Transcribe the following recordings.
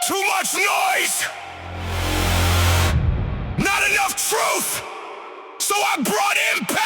Too much noise! Not enough truth! So I brought impact!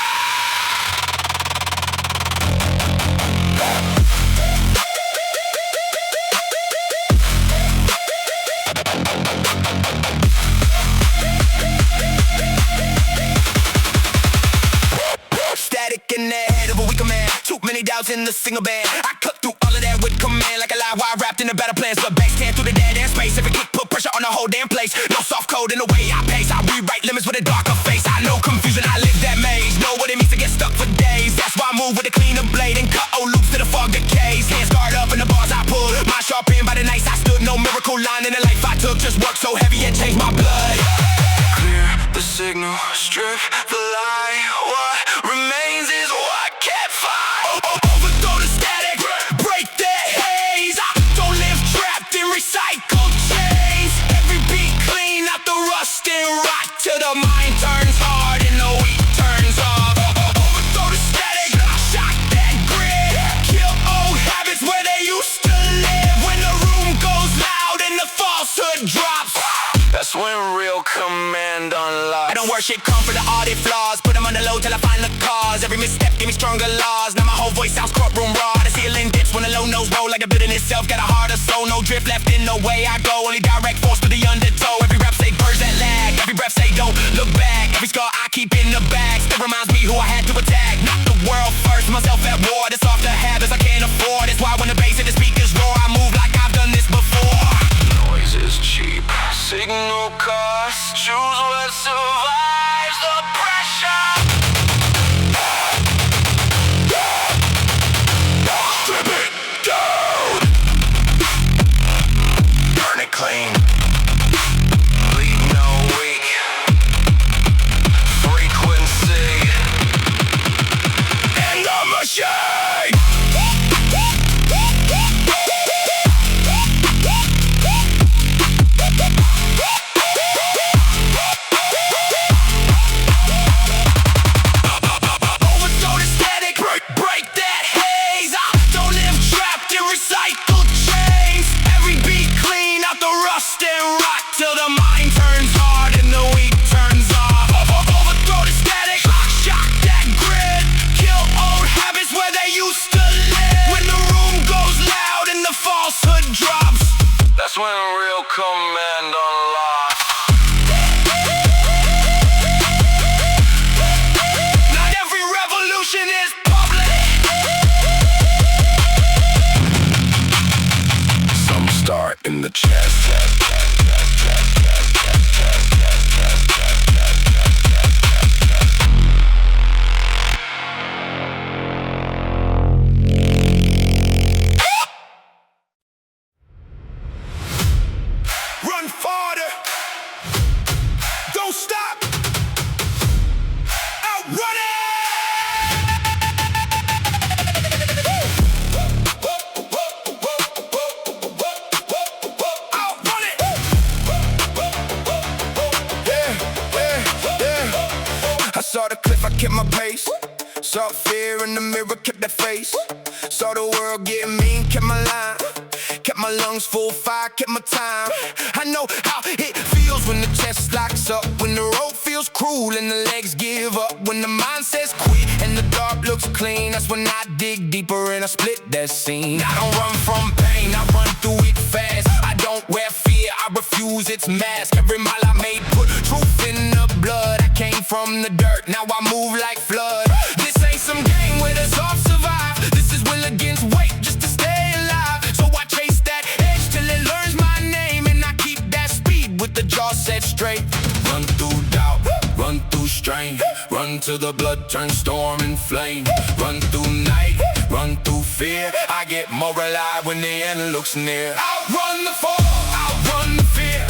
Static in the head of a weaker man. Too many doubts in the single band. I cut through all of that with command, like a live wire wrapped in a battle plan. So bass can through the dead end space. Every kick put pressure on the whole damn place. No soft code in the way I pace. I rewrite limits with a darker face. I know confusion, I live that maze. Know what it means to get stuck for days. That's why I move with a cleaner blade and cut old loops to the fog decays. Hands guard up in the bars I pull. My sharp in by the nights I stood. No miracle line in the life I took. Just work so heavy it changed my blood. Clear the signal, strip the lie. What remains is what can't find. Overthrow the static, break the haze. I don't live trapped in recycled chains. Every beat clean out the rust and rot till the mind turns hard and the weak turns off. Overthrow the static, shock that grid. Kill old habits where they used to live. When the room goes loud and the falsehood drops, that's when real command unlocks. I don't worship, come for the audit flaws. Put them on the low till I find the cause. Every misstep give me stronger laws. Now my whole voice sounds courtroom raw. The ceiling dips when the low notes roll like a building itself. Got a heart of soul, no drift left in the way I go. Only direct force for the undertow. Every rap say birds that lag. Every breath say don't look back. Every scar I keep in the bag still reminds me who I had to attack. Not the world first, myself at war. This off the habits I can't afford. It's why when the bass and the speakers roar, I move like I've done this before. Noise is cheap, signal cost. Choose what survives the pressure. Strip it down. Burn it clean. Leave no weak. Frequency. And the machine. Till the mind turns hard and the weak turns off. Overthrow the static, shock that grid. Kill old habits where they used to live. When the room goes loud and the falsehood drops, that's when real command unlocks. Not every revolution is public. Some start in the chest. Run farther, don't stop, outrun it! Outrun it! Yeah. I saw the cliff, I kept my pace. Saw fear in the mirror, kept that face. Saw the world getting mean, kept my line. Kept my lungs full fire, kept my time. I know how it feels when the chest locks up, when the road feels cruel and the legs give up, when the mind says quit and the dark looks clean. That's when I dig deeper and I split that scene. I don't run from pain, I run through it fast. I don't wear fear, I refuse its mask. Every mile I made put truth in the blood. I came from the dirt, now I move like flood. This ain't some game where the soft survive. This is will against weight just to stay alive. So I chase that edge till it learns my name, and I keep that speed with the jaw set straight. Run through doubt, run through strain, run till the blood turns storm and flame. Run through night, run through fear. I get more alive when the end looks near. Outrun the fall, outrun the fear.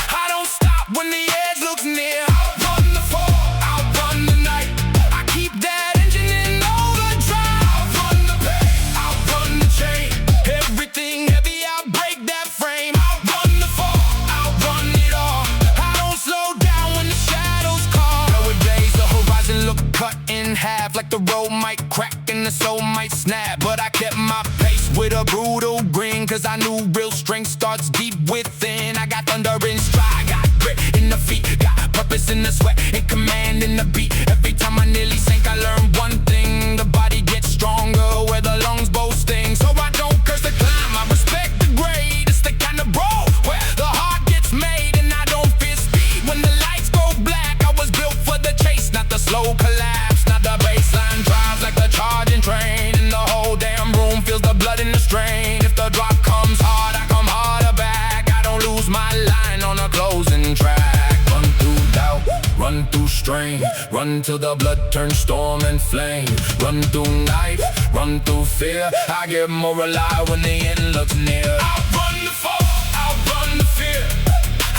I don't stop when the edge looks near. Outrun the fall, outrun the night. I keep that engine in overdrive. Outrun the pain, outrun the chain. Everything heavy, I break that frame. Outrun the fall, outrun it all. I don't slow down when the shadows call. Nowadays the horizon look cut in half, like the road might crack and the soul might snap. But I kept my pace with a brutal grin, cause I knew real strength starts deep within. I got thunder in stride, got grit in the feet, got purpose in the sweat, and command in the beat. Every time I nearly sank, I learned one thing: the body gets stronger where the lungs both sting. So I don't curse the climb, I respect the grade. It's the kind of bro where the heart gets made, and I don't fear speed when the lights go black. I was built for the chase, not the slow collapse. Not the baseline drives like the charging train, and the whole damn room feels the blood in the strain. If the drop comes hard, I come harder back. I don't lose my line on a closing track. Run through doubt, run through strain, run till the blood turns storm and flame. Run through night, run through fear. I get more alive when the end looks near. Outrun the fall, outrun the fear.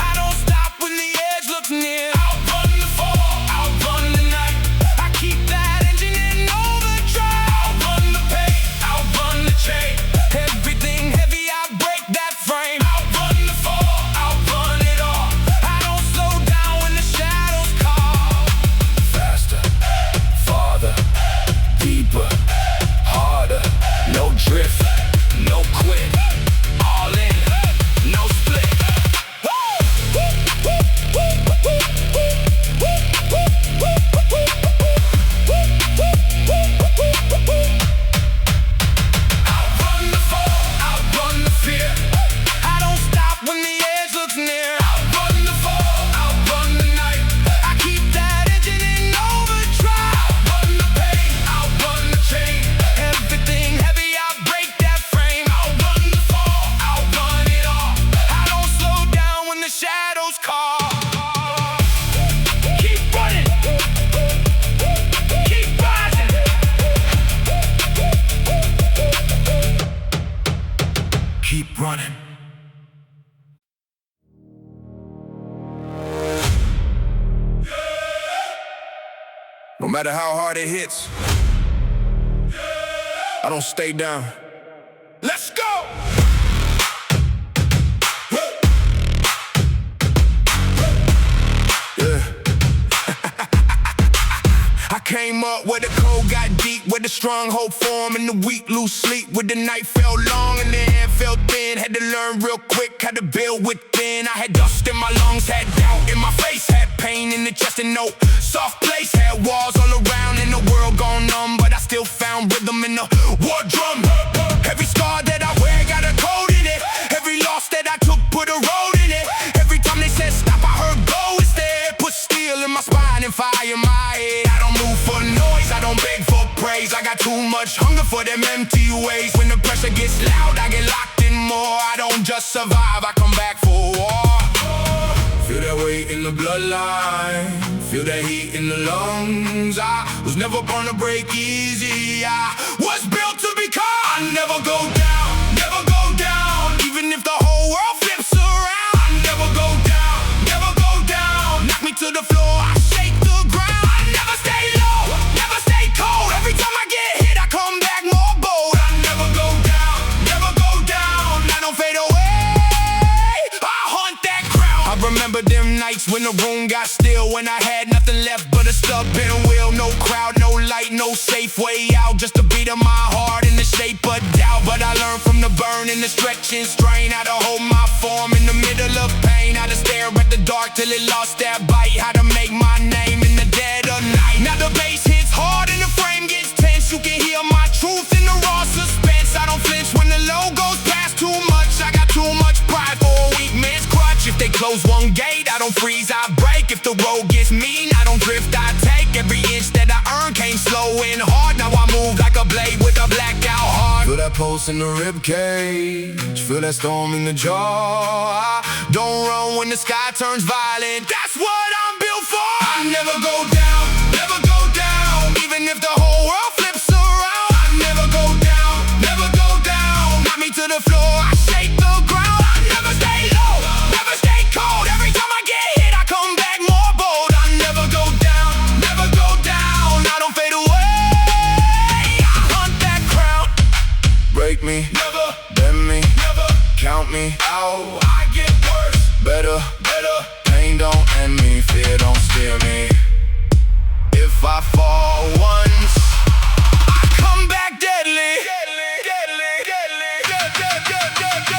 I don't stop when the edge looks near. Outrun the fall, outrun the night. I keep that engine in overdrive. Outrun the pain, outrun the chain. Everything heavy, I break that frame. Outrun the fall, outrun it all. I don't slow down when the shadows call. Faster, farther, deeper, harder. No drift, no quit. All in, no split. Outrun the fall, outrun the fear. I don't stop when the edge looks near. Outrun the fall, outrun the night. I keep that engine in overdrive. Outrun the pain, outrun the chain. Everything heavy, I break that frame. Outrun the fall, outrun it all. I don't slow down when the shadows call. Keep running, keep rising. Keep running. No matter how hard it hits, I don't stay down. Let's go! Yeah. I came up where the cold got deep, where the strong hope formed and the weak lose sleep. Where the night felt long and the air felt thin. Had to learn real quick how to build within. I had dust in my lungs, had doubt in my face, had pain in the chest and no soft place. Had walls all around and the world gone numb, but I still found rhythm in the war drum. Every scar that I wear got a code in it. Every loss that I took put a road in it. Every time they said stop, I heard go instead. Put steel in my spine and fire in my head. I don't move for noise, I don't beg for praise. I got too much hunger for them empty ways. When the pressure gets loud, I get locked in more. I don't just survive, I come back for war. Feel that weight in the bloodline, feel that heat in the lungs. I was never born to break easy. I was built to become. I never go down, never go down. Even if the whole world flips around, I never go down, never go down. Knock me to the floor, I shake the ground. I never stay low, never stay cold. Every time I get hit, I come back more bold. I never go down, never go down. I don't fade away, I hunt that crowd. I remember them nights when the room got still, when I had nothing left but a stubborn will. No crowd, no light, no safe way out. Just a beat of my heart in the shape of doubt. But I learned from the burn and the stretch and strain how to hold my form in the middle of pain. How to stare at the dark till it lost that bite. How to make my name in the dead of night. Now the bass hits hard and the frame gets tense. You can hear my truth in the raw suspense. I don't flinch when the low goes past too much. I got too much pride for a weak man's crutch. If they close one gate, I don't freeze, I break. If the road gets mean, I don't drift, I take. Every inch that I earn came slow and hard. Now I move like a blade with a blackout heart. Feel that pulse in the rib cage, feel that storm in the jaw. I don't run when the sky turns violent. That's what I'm built for. I never go down, never go down. Even if the whole world flips around, I never go down, never go down. Knock me to the floor, I shake the ground. I never stay low, never stay cold. Every time I get hit, I come back more bold. I never go down, never go down. I don't fade away, I hunt that crown. Break me, never bend me, never count me out. I get worse, better, better. Pain don't end me, fear don't steer me. If I fall once, I come back deadly. Deadly, deadly, deadly, deadly, deadly, deadly.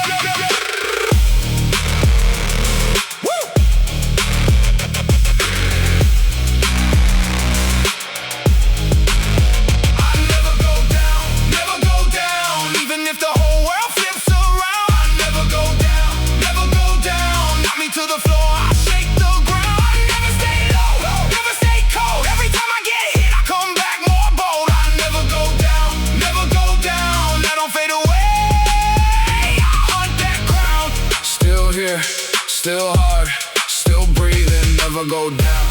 here, still hard, still breathing, never go down.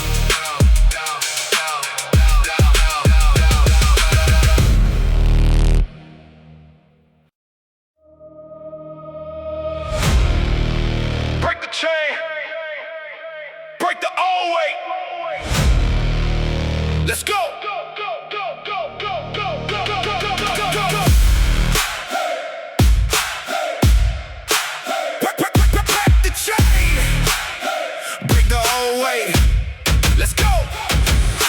Break the chain, break the old way. Let's go.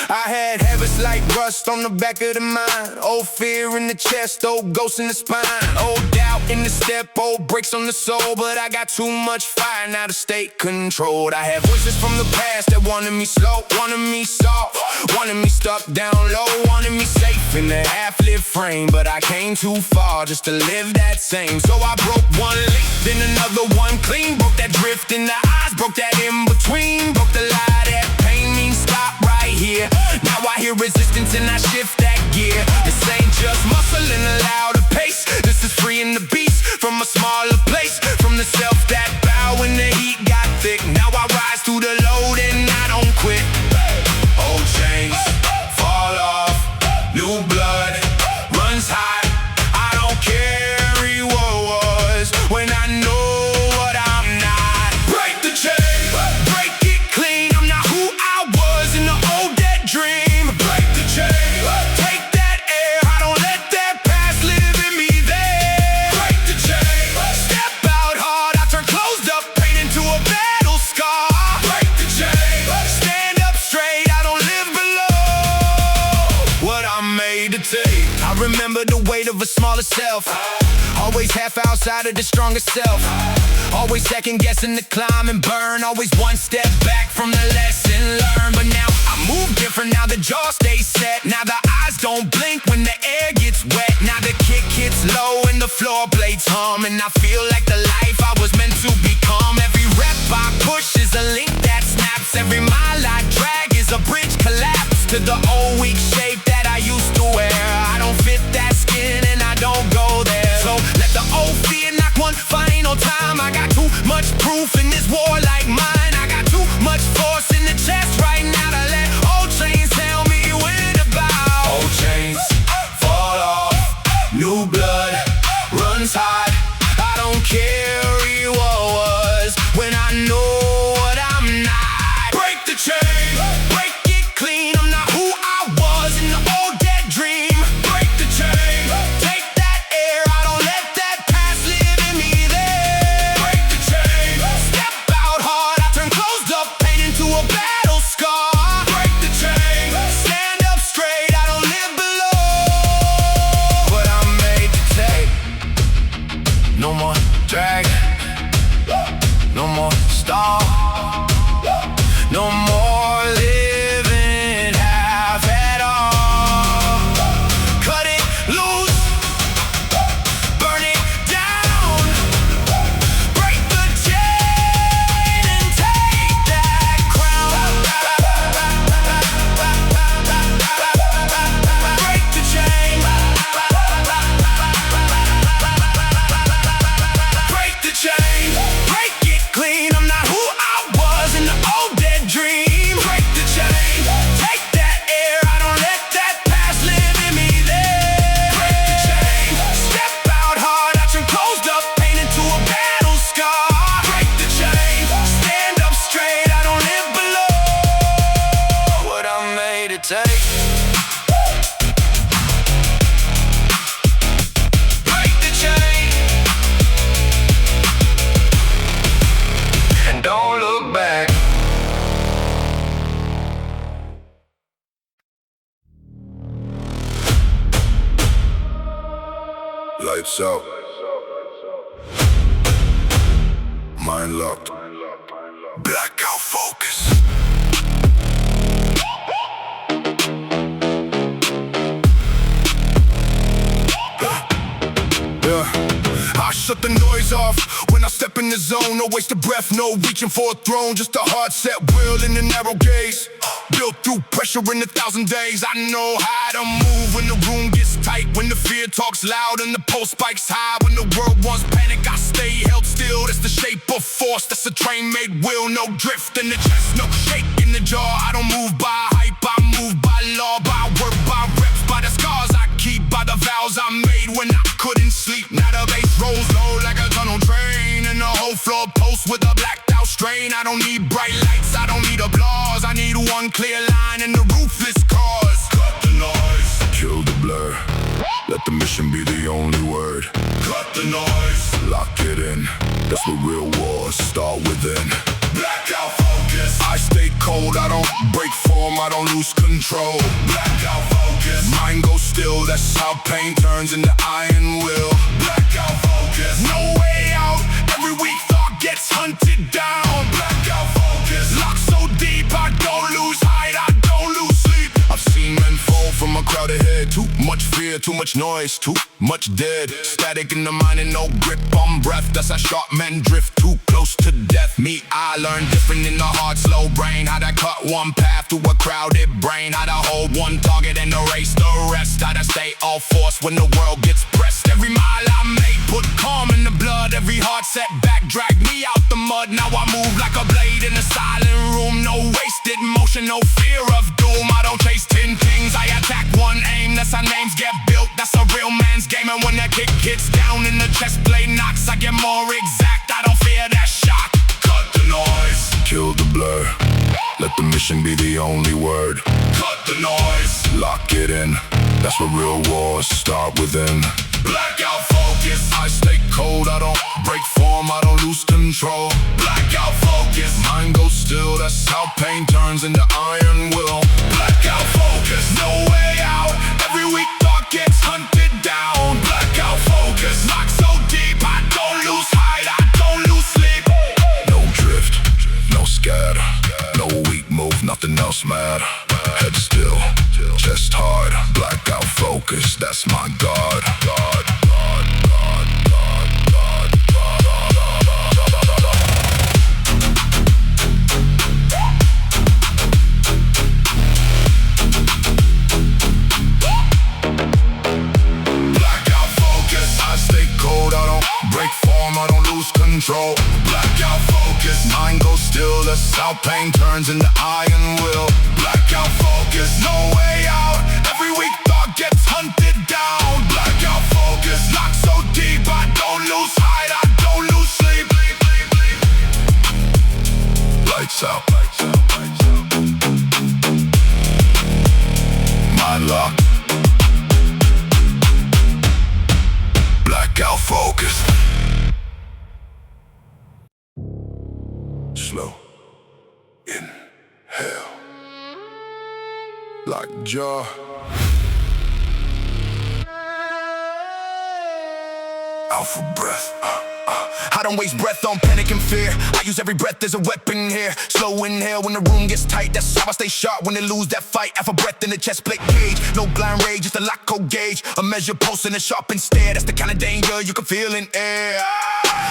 I had habits like rust on the back of the mind, old fear in the chest, old ghosts in the spine, old doubt in the step, old brakes on the soul. But I got too much fire now to stay controlled. I had voices from the past that wanted me slow, wanted me soft, wanted me stuck down low, wanted me safe in a half-lit frame. But I came too far just to live that same. So I broke one link, then another one clean, broke that drift in the eyes, broke that in between, broke the lie that pain means stop right here. Now I hear resistance and I shift that gear. This ain't just muscle in a louder pace. This is freeing the beast from a smaller place, from the self that bow when the heat got thick. Now I rise through the load and I don't quit. Old chains fall off, new blood runs high. I don't carry what was when I know what I'm not. Break the chain, break it clean. I'm not who I was in the old dead dream. Break the chain, take that air. I don't let that past live in me there. Break the chain, step out hard. I turn closed up pain into a battle scar. Break the chain, stand up straight. I don't live below what I'm made to take. I remember the weight of a smaller self, always half outside of the stronger self, always second guessing the climb and burn, always one step back from the lesson learned. But now I move different, now the jaw stays set, now the eyes don't blink when the air gets wet, now the kick hits low and the floor blades hum, and I feel like the life I was meant to become. Every rep I push is a link that snaps, every mile I drag is a bridge collapse to the old weak shape that I used to wear. I don't fit that skin and I don't go there, so let the old fear knock one final time. I got too much proof in this war like mine. I got too much force in the chest right now to let old chains tell me when to bow. Old chains fall off, new blood runs hot. I don't carry what was when I know what I'm not. Break the chain, break it clean. I'm not who I was in the old dead dream. Break the chain, take that air. I don't let that past live in me there. Break the chain, step out hard. I turn closed up pain into a battle scar. Break the chain, stand up straight. I don't live below what I'm made to take. No more drag, no more stall, no more living half at all. Cut it loose, burn it down, break the chain and take that crown. Break the chain, break the chain, break it clean. I'm not who I was in the old dead dream. Break the chain, take that air. I don't let that past live in me there. Break the chain, step out hard. I turn closed up pain into a battle scar. Break the chain, stand up straight. I don't live below what I'm made to take. Break the chain and don't look back. Lights out, mind locked, blackout focus. Yeah, I shut the noise off when I step in the zone. No waste of breath, no reaching for a throne. Just a hard set will in the narrow gaze, built through pressure in 1,000 days. I know how to move when the room gets tight, when the fear talks loud and the pulse spikes high. When the world wants panic, I stay held still. That's the shape of force. force, that's a train made will. No drift in the chest, no shake in the jaw. I don't move by hype, I move by law, by work, by reps, by the scars I keep, by the vows I made when I couldn't sleep. Now the bass rolls low like a tunnel train, and the whole floor post with a blacked out strain. I don't need bright lights, I don't need applause. I need one clear line and the roofless cause. Cut the noise, kill the blur, let the mission be the only word. Cut the noise, lock it in, that's where real wars start within. Blackout focus, I stay cold, I don't break form, I don't lose control. Blackout focus, mind goes still, that's how pain turns into iron will. Blackout focus, no way out, every weak thought gets hunted down. Blackout focus, locked so deep, I don't lose height, I don't lose sleep. I've seen men fall from a crowded head. Too much fear, too much noise, too much dead. Static in the mind and no grip on breath. That's how sharp men drift too close to death. Me, I learn different in the hard, slow brain. How to cut one path to a crowded brain. How to hold one target and erase the rest. How to stay all force when the world gets pressed. Every mile I make, put calm in the blood. Every hard setback dragged me out the mud. Now I move like a blade in a silent room. No wasted motion, no fear of doom. I don't chase 10 things, I attack one aim. That's how names get built, that's a real man's game. And when that kick hits down in the chest plate knocks, I get more exact, I don't fear that shock. Cut the noise, kill the blur, let the mission be the only word. Cut the noise, lock it in, that's where real wars start within. Blackout focus, I stay cold, I don't break form, I don't lose control. Blackout focus, mind goes still, that's how pain turns into iron will. Blackout focus, no way out, every weak thought gets hunted down. Blackout focus, locked so deep, I don't lose height, I don't lose sleep. No drift, no scatter, no weak move, nothing else matter. Head still, chest hard, blackout focus, that's my God. Blackout focus, I stay cold, I don't break form, I don't lose control. Blackout focus, mind goes still, that's how pain turns into iron will. Blackout focus, no way out, every weak thought gets hunted down. Blackout focus, locked so deep, I don't lose height, I don't lose sleep. Lights out, mind locked. Blackout focus. Slow inhale, like jaw. Out for breath. I don't waste breath on panic and fear. I use every breath as a weapon here. Slow inhale when the room gets tight. That's how I stay sharp when they lose that fight. Out for breath in the chest plate cage. No blind rage, just a lock code gauge. A measure pulse and a sharpened stare. That's the kind of danger you can feel in air.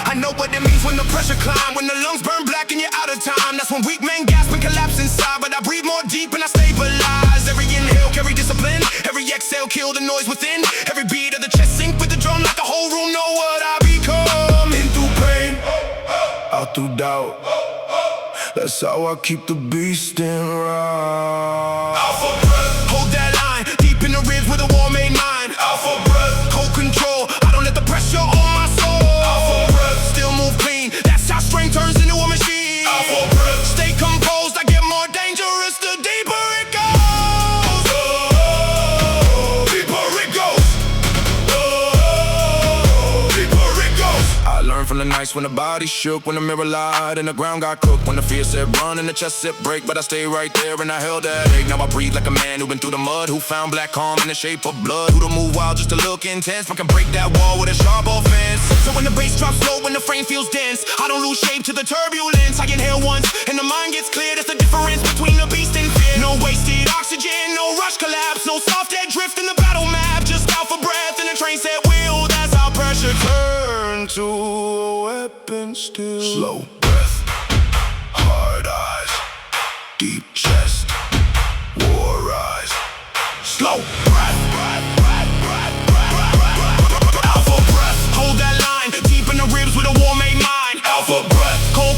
I know what it means when the pressure climb. When the lungs burn black and you're out of time. That's when weak men gasp and collapse inside. But I breathe more deep and I stabilize. Every inhale carry discipline. Every exhale kill the noise within. Every beat of the chest sync with the drum. Like the whole room know what I become. In through pain, out through doubt. That's how I keep the beast in route. Out for breath, hold that line. Deep in the ribs with a war-made mind. Out for breath, cold control. I don't let the pressure on my soul. Out for breath, still move clean. That's how strength turns into a machine. Out for breath, stay composed. I get more dangerous the deeper it goes. Oh, deeper it goes. Oh, deeper it goes. I learned from the nights when the body shook, when the mirror lied and the ground got cooked, when the fear said run and the chest said break, but I stayed right there and I held that ache. Now I breathe like a man who been through the mud, who found black calm in the shape of blood, who to move wild just to look intense. I can break that wall with a sharp offense. So when the bass drops low, when the frame feels dense, I don't lose shape to the turbulence. I inhale once and the mind gets clear. That's the difference between the beast and fear. No wasted oxygen, no rush collapse, no soft dead drift in the battle map. Just out for breath and the train set wheel. That's how pressure turns to a weapon still. Slow breath, hard eyes, deep chest, war eyes. Slow breath, out for breath, hold that line. Deep in the ribs with a war-made mind. Out for breath, cold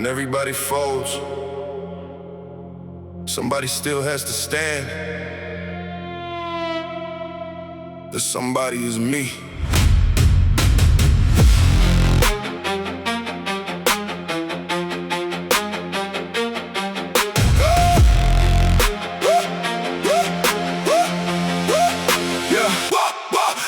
everybody folds, somebody still has to stand. The somebody is me.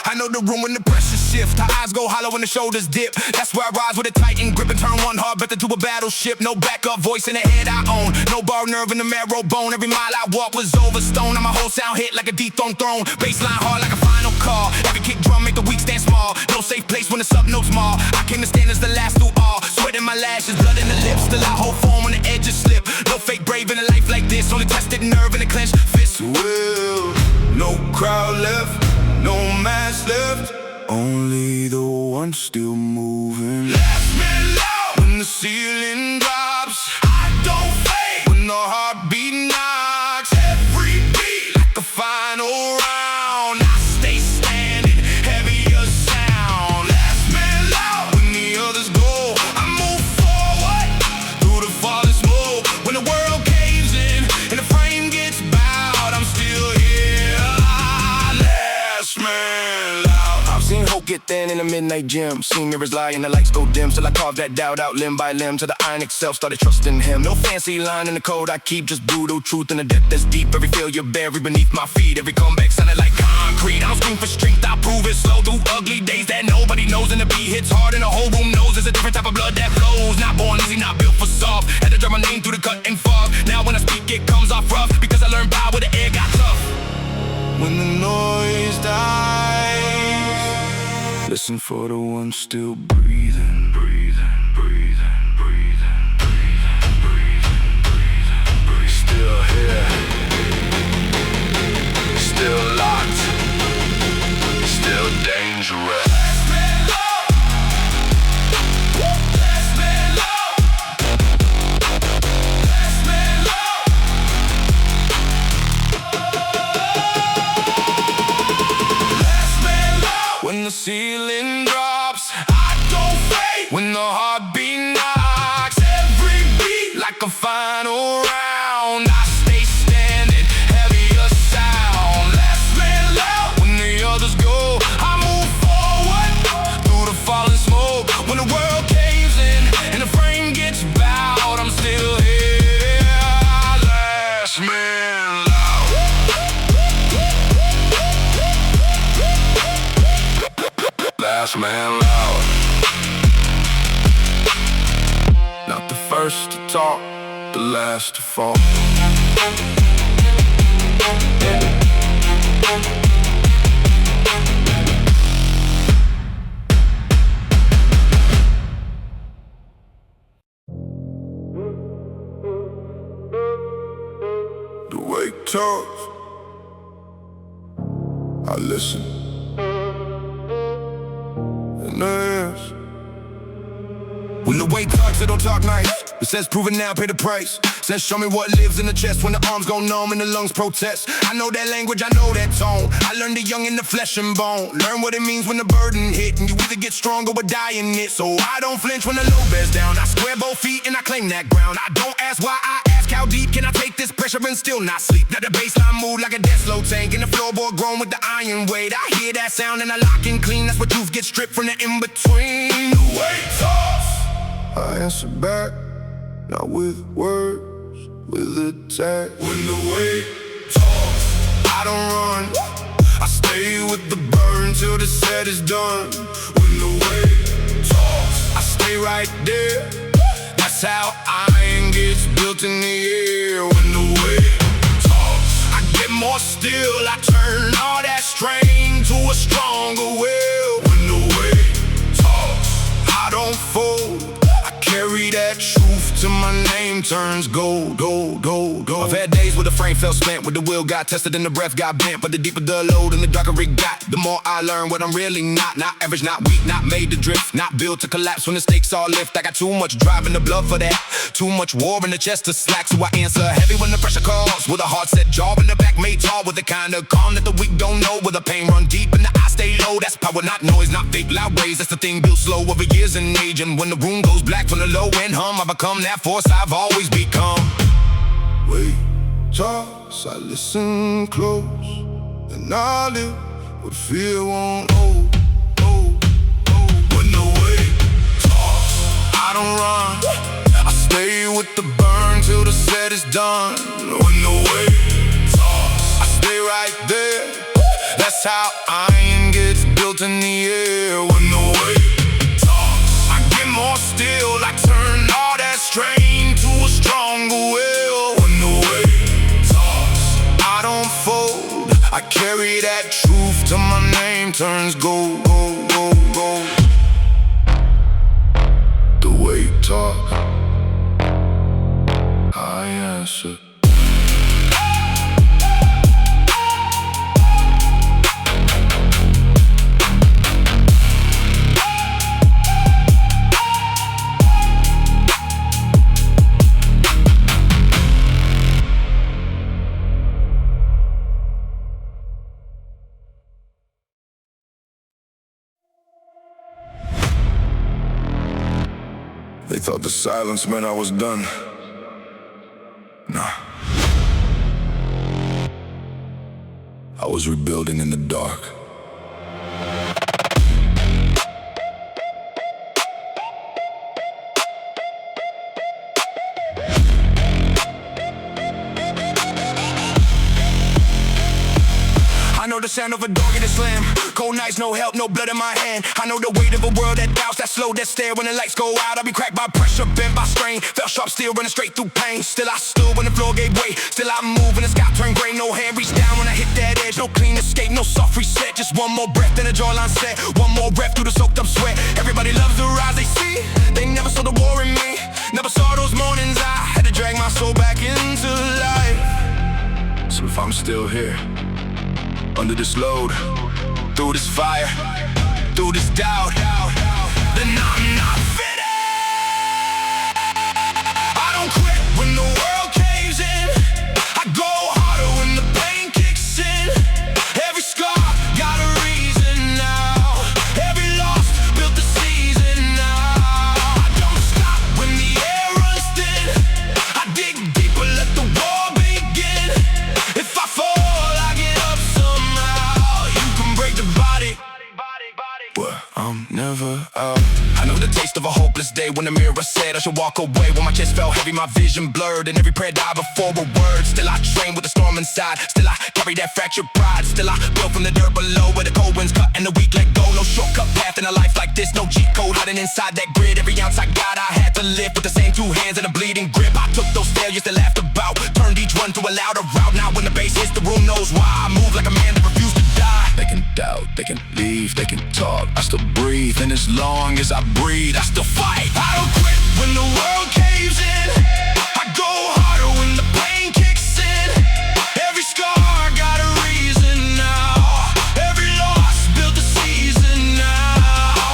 I know the room when the pressure shift, her eyes go hollow when the shoulders dip. That's where I rise with a tightened grip and turn one heart better to a battleship. No backup voice in the head I own, no bar nerve in the marrow bone. Every mile I walk was over stone. I'm a whole sound hit like a dethroned throne. Baseline hard like a final call. Every kick drum make the weak stand small. No safe place when the sub notes small. I came to stand as the last through all. Sweat in my lashes, blood in the lips. Still I hold form when the edges slip. No fake brave in a life like this. Only tested nerve in a clenched fist. Will no crowd left, no mask left, only the one still moving. Last man loud when the ceiling drops. I don't fade when the heartbeat knocks. Every beat like a final round. I stay standing, heavier sound. Last man loud when the others go. I move forward through the falling smoke. When the world caves in and the frame gets bowed, I'm still here. Last man loud. I've seen hope get thin in the midnight gym. Seen mirrors lie and the lights go dim. Till I carved that doubt out limb by limb. Till the iron itself started trusting him. No fancy line in the code I keep, just brutal truth in the depth that's deep. Every failure buried beneath my feet. Every comeback sounded like concrete. I don't scream for strength, I prove it slow through ugly days that nobody knows. And the beat hits hard and the whole room knows there's a different type of blood that flows. Not born easy, not built for soft. Had to draw my name through the cut and fog. Now when I speak it comes off rough, because I learned power where the air got tough. When the noise dies, listen for the one still breathing, breathing, breathing, breathing, breathing, breathing, breathing, breathing. Still here, still locked, still dangerous. Last man low, last man low, last man low. Last man low when the ceiling drops. I don't fade when the heartbeat knocks. Every beat like a final round. I stay standing, heavier sound. Last man loud when the others go. I move forward through the falling smoke. When the world caves in and the frame gets bowed, I'm still here. Last man loud. Last man loud. Not the first to talk, the last to fall. The way he talks, I listen. And I ask. When the weight talks, it don't talk nice. It says prove it now, pay the price. Says show me what lives in the chest when the arms go numb and the lungs protest. I know that language, I know that tone. I learned it young in the flesh and bone. Learn what it means when the burden hit, and you either get stronger or die in it. So I don't flinch when the load bears down. I square both feet and I claim that ground. I don't ask why, I ask how deep can I take this pressure and still not sleep. Now the baseline move like a death slow tank, and the floorboard grown with the iron weight. I hear that sound and I lock and clean. That's where truth gets stripped from the in-between. The weight talks, I answer back, not with words, with attack. When the weight talks, I don't run, I stay with the burn till the set is done. When the weight talks, I stay right there. That's how iron gets built in the air. When the weight talks, I get more still. I turn all that strain to a stronger will. When the weight talks, I don't fold. Carry that truth till my name name turns gold, gold, gold, gold. I've had days where the frame felt spent, where the wheel got tested and the breath got bent. But the deeper the load and the darker it got, the more I learn what I'm really not. Not average, not weak, not made to drift, not built to collapse when the stakes all lift. I got too much drive in the blood for that, too much war in the chest to slack. So I answer heavy when the pressure calls, with a heart set jaw in the back made tall, with the kind of calm that the weak don't know, with the pain run deep and the eyes stay low. That's power, not noise, not fake loud rays. That's the thing built slow over years and age. And when the room goes black from the low end hum, I become that force I've always become. Wait, toss, I listen close, and I live what fear won't hold. When the weight toss, I don't run, I stay with the burn till the set is done. When the weight toss, I stay right there. That's how iron gets built in the air. When the weight toss, I get more still. I turn all that strain to a stronger will. When the weight toss, I don't fold, I carry that truth till my name turns gold, gold, gold, gold. The weight talk, I answer. They thought the silence meant I was done. Nah. I was rebuilding in the dark. I know the sound of a dog in a slam. Cold nights, no help, no blood in my hand. I know the weight of a world that doubts, that slow, that stare. When the lights go out, I'll be cracked by pressure, bent by strain. Felt sharp steel running straight through pain. Still I stood when the floor gave way. Still I move when the sky turned gray. No hand reached down when I hit that edge. No clean escape, no soft reset. Just one more breath, then the jawline set. One more breath through the soaked up sweat. Everybody loves the rise they see. They never saw the war in me. Never saw those mornings I had to drag my soul back into life. So if I'm still here, under this load, through this fire, through this doubt, then I'm not finished. I don't quit when the world caves in. I go harder when the pain kicks in. Every scar got a reason now. Every loss built the season now. I don't stop when the air runs thin. I dig deeper, let the war begin. If I fall, I get up somehow. You can break the body, but I'm never out. I know the taste of a hopeless day when the mirror said I should walk away. When my chest felt heavy, my vision blurred, and every prayer died before a word. Still I train with the storm inside. Still I carry that fractured pride. Still I build from the dirt below, where the cold winds cut and the weak let go. No shortcut path in a life like this, no cheat code hiding inside that grid. Every ounce I got, I had to live with the same two hands and a bleeding grip. I took those failures they laughed about, turned each one to a louder route. Now when the bass hits, the room knows why. I move like a man that refused to die. They can doubt, they can leave, they can talk, I still breathe. And as long as I breathe, I still fight. I don't quit when the world caves in. I go harder when the pain kicks in. Every scar got a reason now. Every loss built a season now.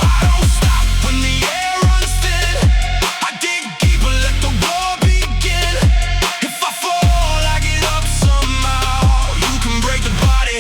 I don't stop when the air runs thin. I dig deeper, let the war begin. If I fall, I get up somehow. You can break the body,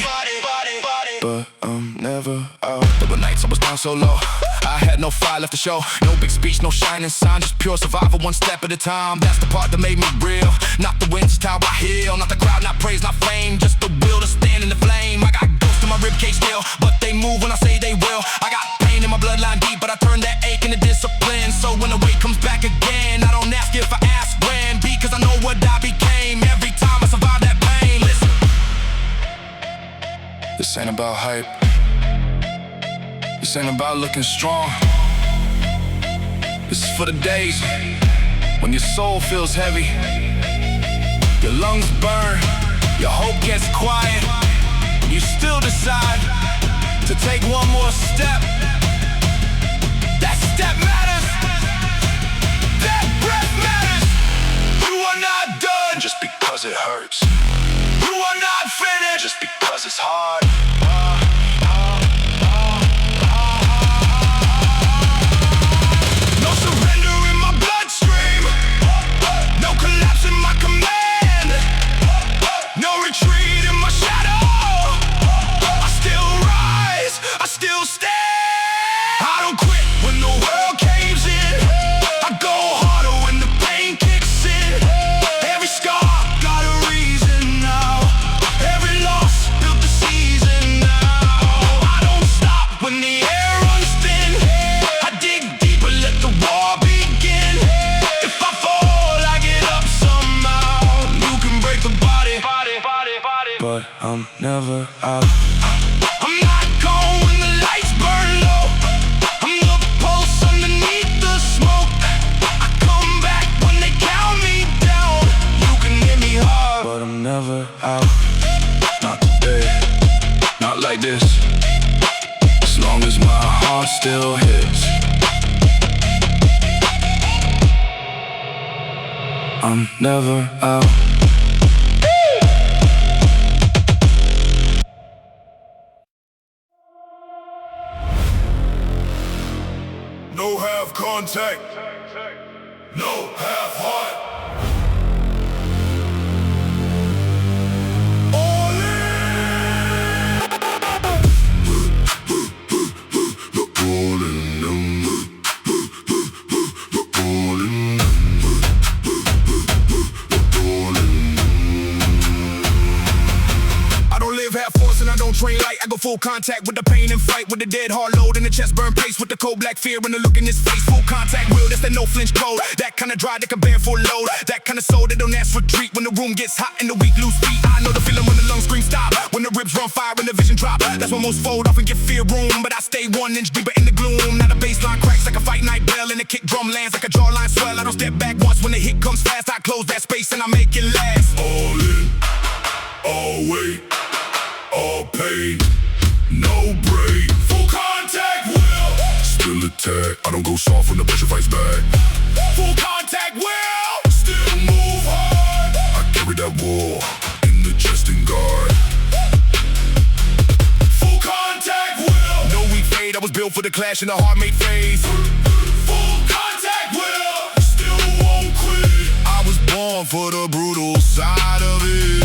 but I'm never out. There were nights I was down so low, I had no fire left to show. No big speech, no shining sign, just pure survival, one step at a time. That's the part that made me real. Not the winds, tower I heal. Not the crowd, not praise, not flame. Just the will to stand in the flame. I got ghosts in my ribcage still, but they move when I say they will. I got pain in my bloodline deep, but I turn that ache into discipline. So when the weight comes back again, I don't ask if I ask when, because I know what I became every time I survived that pain. Listen, this ain't about hype. This ain't about looking strong. This is for the days when your soul feels heavy, your lungs burn, your hope gets quiet. You still decide to take one more step. That step matters. That breath matters. it hurts. You are not finished just because it's hard. No surrender in my bloodstream. No collapse in my command. No retreat in my shadow. I still rise, I still stand. I don't quit when the world caves in. I go harder when the pain kicks in. Every scar got a reason now. Every loss built the season now. I don't stop when the air runs thin. I dig deeper, let the war begin. If I fall, I get up somehow. You can break the body, but I'm never out. I'm not gone when the lights burn low. I'm the pulse underneath the smoke. I come back when they count me down. You can hit me hard, but I'm never out. Not today, not like this. As long as my heart still hits, I'm never out. No half contact, no half heart. All in. All in. All in. I don't live half force and I don't train light. I go full contact with the pain and fight with the dead hard load in the chest, burn pace with the cold black fear and the look in his face. Full contact will, that's that no flinch code. That kind of drive that can bear full load. That kind of soul that don't ask for retreat when the room gets hot and the weak lose feet. I know the feeling when the lungs scream stop, when the ribs run fire and the vision drop. That's when most fold off and get fear room, but I stay 1 inch deeper in the gloom. Now the baseline cracks like a fight night bell and the kick drum lands like a jawline swell. I don't step back once when the hit comes fast. I close that space and I make it last. All in, all weight, all pain, no break. Full contact will still attack. I don't go soft when the pressure fights back. Full contact will still move hard. I carry that war in the chest and guard. Full contact will no weak fade. I was built for the clash in the heart-made phase. Full contact will still won't quit. I was born for the brutal side of it.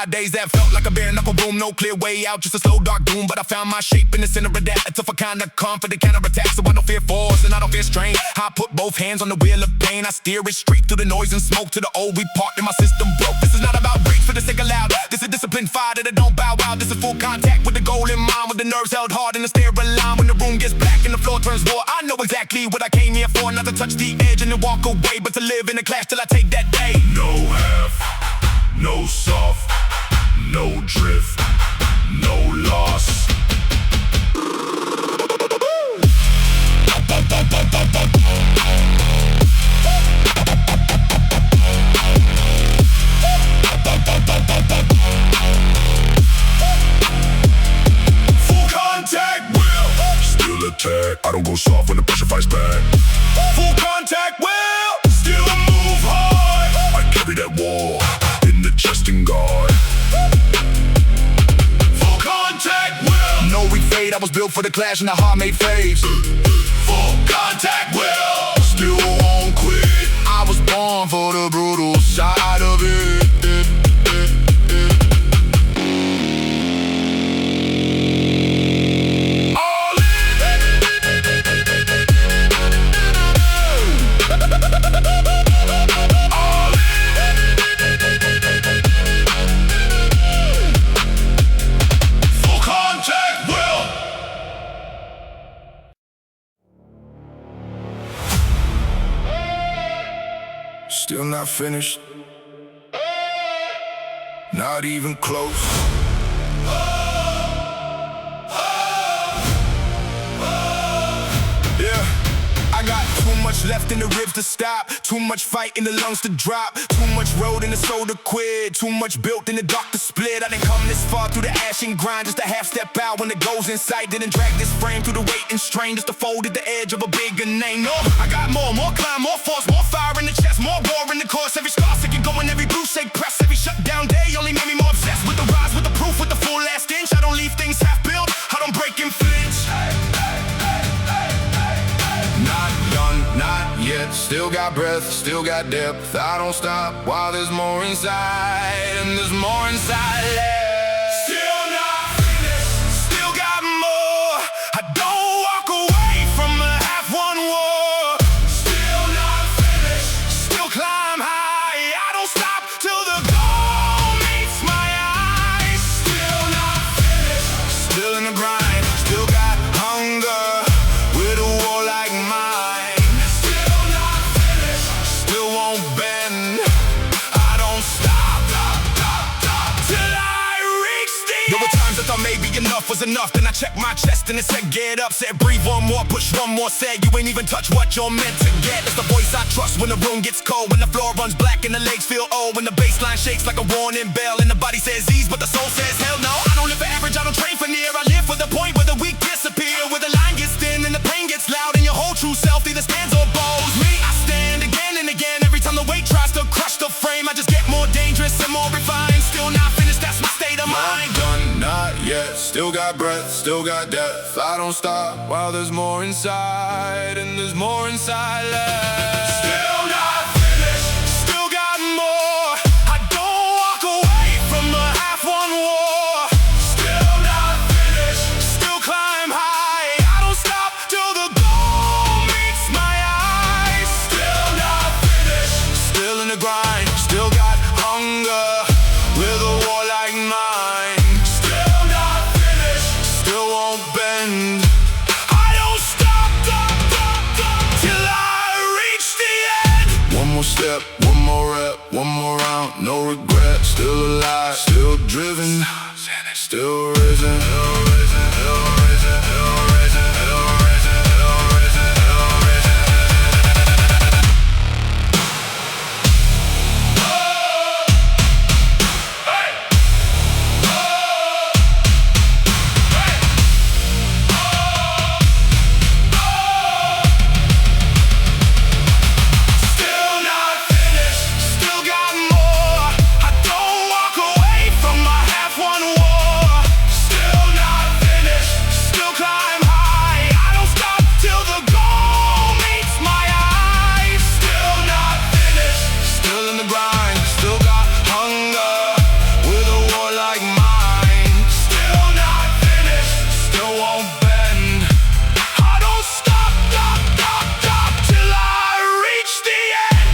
Days that felt like a bare knuckle boom, no clear way out, just a slow dark doom. But I found my shape in the center of that. A tougher kind of confident counterattack, so I don't fear force and I don't fear strain. I put both hands on the wheel of pain. I steer it straight through the noise and smoke to the old we parked in my system broke. This is not about breaks for the sake of loud. This is disciplined fire that I don't bow out. This is full contact with the goal in mind, with the nerves held hard in the stare line. When the room gets black and the floor turns raw, I know exactly what I came here for. Not to touch the edge and then walk away, but to live in a clash till I take that day. No half, no soft, no drift, no loss. Full contact will still attack. I don't go soft when the pressure fights back. Full contact will still move hard. I carry that war in the chest and guard. Full contact will no weak fade. I was built for the clash and the heart-made phase. Full contact will still won't quit. I was born for the brutal side of it. All still not finished, not even close. Yeah, I got too much much left in the ribs to stop, too much fight in the lungs to drop, too much road in the soul to quit, too much built in the dark to split. I didn't come this far through the ash and grind just to half step out when the goal's in sight. Didn't drag this frame through the weight and strain just to fold at the edge of a bigger name. No, I got more climb, more force, more fire in the chest, more war in the course. Every scar second going, every bruise shake press, every shutdown day only made me more obsessed with the rise, with the proof, with the full last inch. I don't leave things half built, I don't break and flinch. Not done, not yet, still got breath, still got depth. I don't stop while there's more inside, and there's more inside left. Still not finished, still got more. I don't walk away from a half-won war. Still not finished, still climb high. I don't stop till the goal meets my eyes. Still not finished, still in the grind, still got hunger with a war like mine. Still not finished, still won't bend. I don't stop till I reach the end. There were times I thought maybe enough was enough. Then I checked my chest and it said get up. Said breathe one more, push one more. Said you ain't even touch what you're meant to get. It's the voice I trust when the room gets cold, when the floor runs black and the legs feel old, when the baseline shakes like a warning bell and the body says ease but the soul says hell no. I don't live for average, I don't train for near. I live for the point where the weak disappear, where the line gets thin and the pain gets loud and your whole true self either stands or bows. Me, I stand again and again. Every time the weight tries to crush the frame, I just get more dangerous and more refined. Still not finished, that's my state of mind. Not done, not yet, still got breath, still got depth. I don't stop while there's more inside, and there's more inside left. Still not finished, still got more. I don't walk away from a half-won war. Still not finished, still climb high. I don't stop till the goal meets my eyes. Still not finished, still in the grind, still got hunger with a war like mine. Still not finished, still won't bend. I don't stop till I reach the end. One more step, one more rep, one more round, no regret. Still alive, still driven, still risen, still risen, still risen, still risen, still risen, still risen, still risen. Still not finished, still got more. I don't walk away from my half-won war. Still not finished, still climb high. I don't stop till the goal meets my eyes. Still not finished, still in the grind, still got hunger with a war like mine. Still not finished, still won't bend. I don't stop till I reach the end.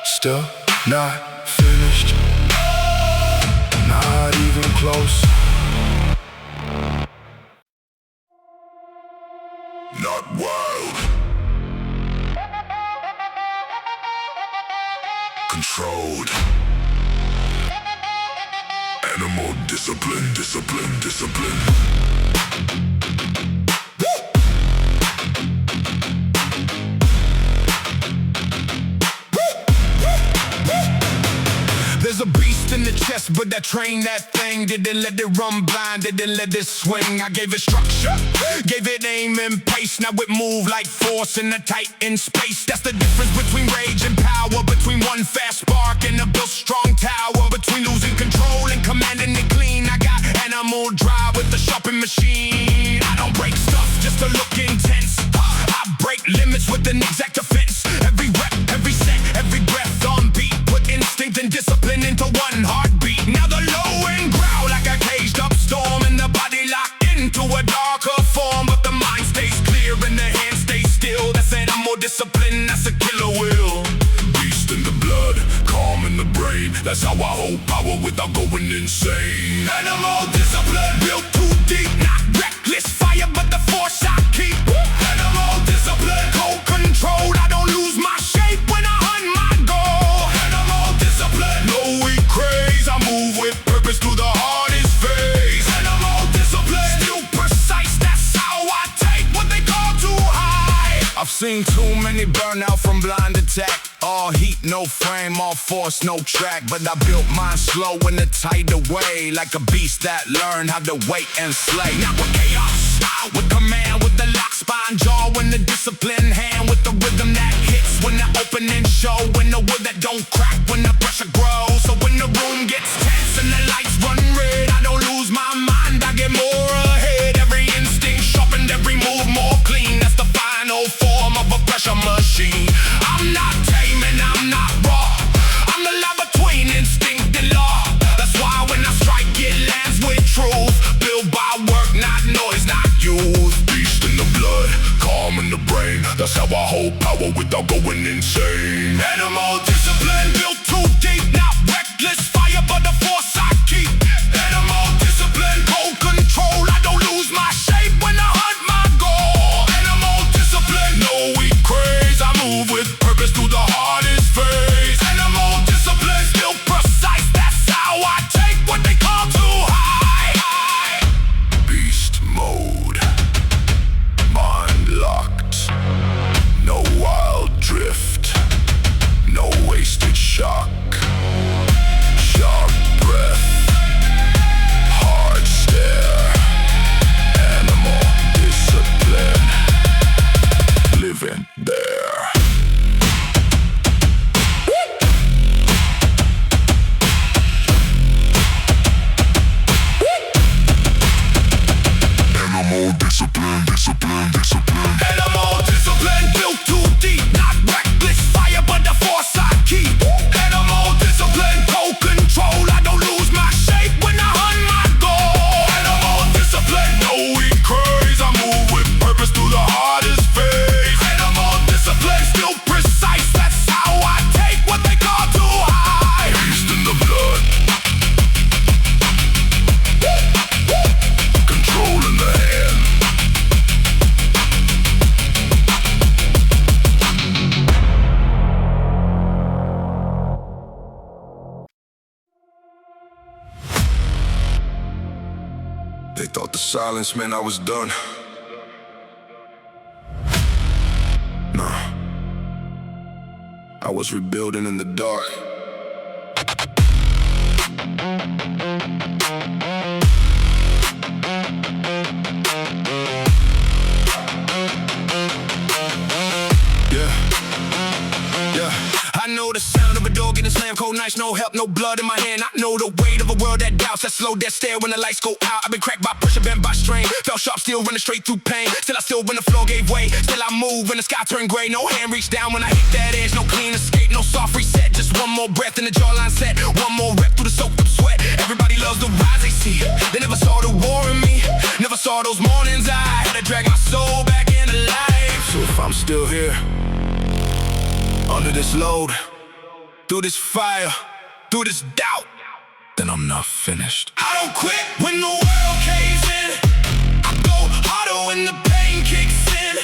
Still not finished, not even close. Not wild, controlled. Animal discipline, discipline, discipline. There's a beast in the chest, but that train, that thing didn't let it run blind, didn't let it swing. I gave it structure, gave it aim and pace. Now it move like force in a tight in space. That's the difference between rage and power, between one fast spark and a built strong tower, between losing control and commanding it clean. I got animal drive with the sharpened machine. I don't break stuff just to look intense. I break limits with an exact offense. Every rep, every set, every breath on beat. Put instinct and discipline into one heartbeat. Now the low end growl like a caged up storm, and the body locked into a darker form. But the mind stays clear and the hand stays still. That's animal discipline, that's a killer will. Beast in the blood, calm in the brain. That's how I hold power without going insane. Animal discipline, built too deep. Not reckless fire, but the force I keep. Animal discipline, cold controlled. I don't lose my shape when I hunt my goal. Animal discipline, no weak craze. I move with purpose through the hardest phase. Animal discipline, still precise. That's how I take what they call too high. I've seen too many burn out from blind attack. All heat, no frame, all force, no track. But I built mine slow in a tighter way, like a beast that learned how to wait and slay. Not with chaos, with command, with the lock spine jaw, when the discipline hand, with the rhythm that hits, when the opening show, when the wood that don't crack, when the pressure grows. So when the room gets tense and the lights run red, I don't lose my mind, I get more ahead. Every instinct sharpened, every move more clean. That's the final form of a pressure machine. I'm not tame and I'm not raw, I'm the line between instinct and law. That's why when I strike it lands with truth, built by work, not noise, not youth. Beast in the blood, calm in the brain, that's how I hold power without going insane. Animal discipline, built too deep, not reckless fire but the force I keep. Animal discipline, cold control, I don't lose my shape when I hunt my goal. Animal discipline, no weak craze, I move with purpose through the hardest phase. Animal discipline, still precise, that's how I take what they call too high. Beast mode, mind locked, no wild drift, no wasted shock. Sharp breath, hard stare, animal discipline, living there. Animal discipline, discipline, discipline. Animal discipline, built too deep, not reckless fire but the force I keep. Animal discipline, cold control, I don't lose my shape when I hunt my goal. Animal discipline, no weak craze, I move with purpose through the hardest phase. Animal discipline, still precise, that's how I take what they call too high. Beast in the blood, control in the hand. They thought the silence meant I was done. Nah, I was rebuilding in the dark. I know the sound of a door getting slammed, cold nights, no help, no blood in my hand. I know the weight of a world that doubts, that slow, that stare when the lights go out. I've been cracked by pressure, bent by strain, felt sharp, still running straight through pain. Still I still when the floor gave way, still I move when the sky turned gray. No hand reached down when I hit that edge, no clean escape, no soft reset. Just one more breath in the jawline set, one more rep through the soaked up sweat. Everybody loves the rise they see, they never saw the war in me, never saw those mornings I had to drag my soul back into life. So if I'm still here, under this load, through this fire, through this doubt, then I'm not finished. I don't quit when the world caves in, I go harder when the pain kicks in.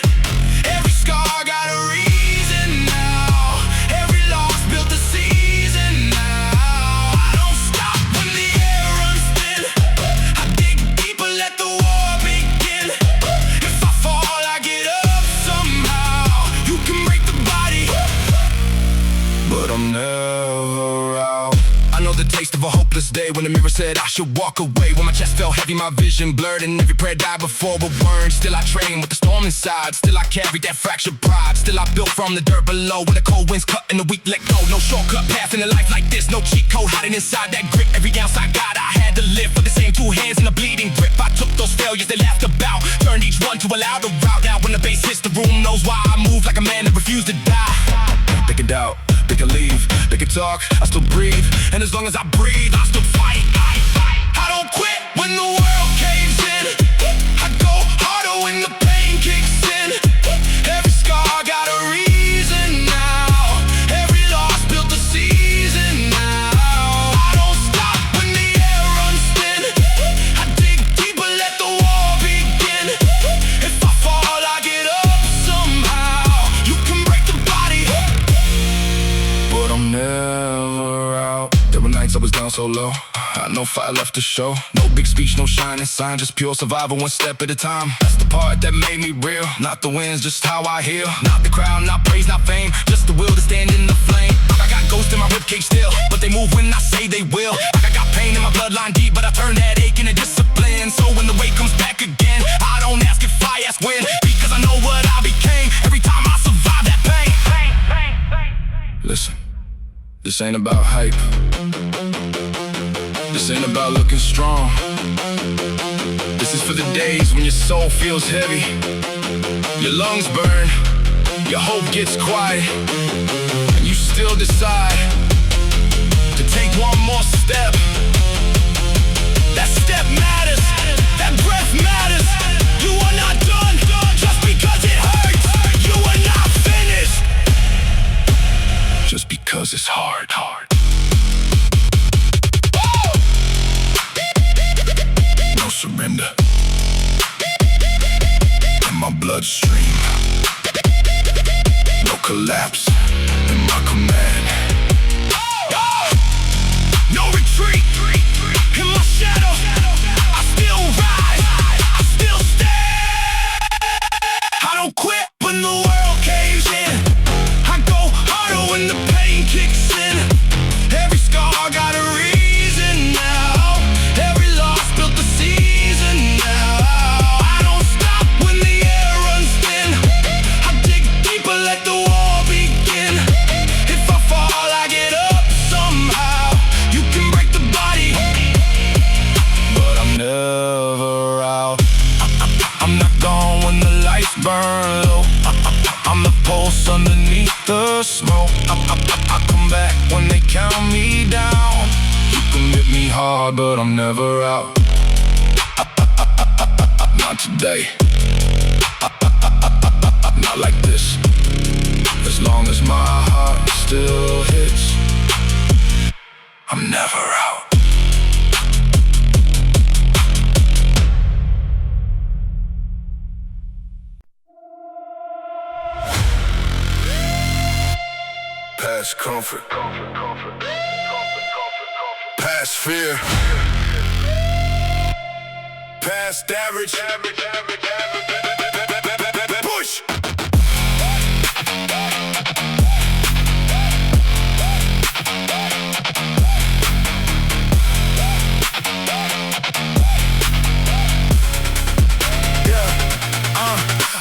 Every scar got a reason now, every loss built a season now. I don't stop when the air runs thin, I dig deeper, let the war begin. If I fall, I get up somehow. You can break the body, but I'm never out. I know the taste of a hopeless day when the mirror said I should walk away. When my chest felt heavy, my vision blurred, and every prayer died before a word. Still I train with the storm inside, still I carried that fractured pride. Still I built from the dirt below, when the cold winds cut and the weak let go. No shortcut path in a life like this, no cheat code hiding inside that grip. Every ounce I got, I had to live with the same two hands in a bleeding grip. I took those failures they laughed about, turned each one to a louder route. Now when the bass hits, the room knows why I move like a man that refused to die. They can doubt, they can leave, they can talk, I still breathe. And as long as I breathe, I still fight. I don't quit when the world caves in, I go harder when the pain kicks in. Every scar got a reason now, every loss built a season now. I don't stop when the air runs thin, I dig deeper, let the war begin. If I fall, I get up somehow. You can break the body, but I'm never out. There were nights I was down so low, no fire left to show. No big speech, no shining sign, just pure survival, one step at a time. That's the part that made me real. Not the wins, just how I heal. Not the crown, not praise, not fame, just the will to stand in the flame. I got ghosts in my ribcage still, but they move when I say they will. I got pain in my bloodline deep, but I turn that ache into discipline. So when the weight comes back again, I don't ask if I ask when, because I know what I became every time I survive that pain. Listen, this ain't about hype. This ain't about looking strong. This is for the days when your soul feels heavy, your lungs burn, your hope gets quiet, and you still decide to take one more step. That step matters, that breath matters. You are not done just because it hurts. You are not finished just because it's hard. No surrender in my bloodstream. No collapse in my command. No retreat in my shadow. I still rise, I still stand. I don't quit when the world caves in. I go harder when the pain kicks in. Every scar got a reason now. Every loss built the season now. I don't stop when the air runs thin. I dig deeper, let the war begin. If I fall, I get up somehow. You can break the body, but I'm never out. I'm not gone when the lights burn low. I'm the pulse underneath the smoke. I come back when they count me down. You can hit me hard, but I'm never out. Not today. Not like this. As long as my heart still hits, I'm never out. Past comfort, past fear, past average, push.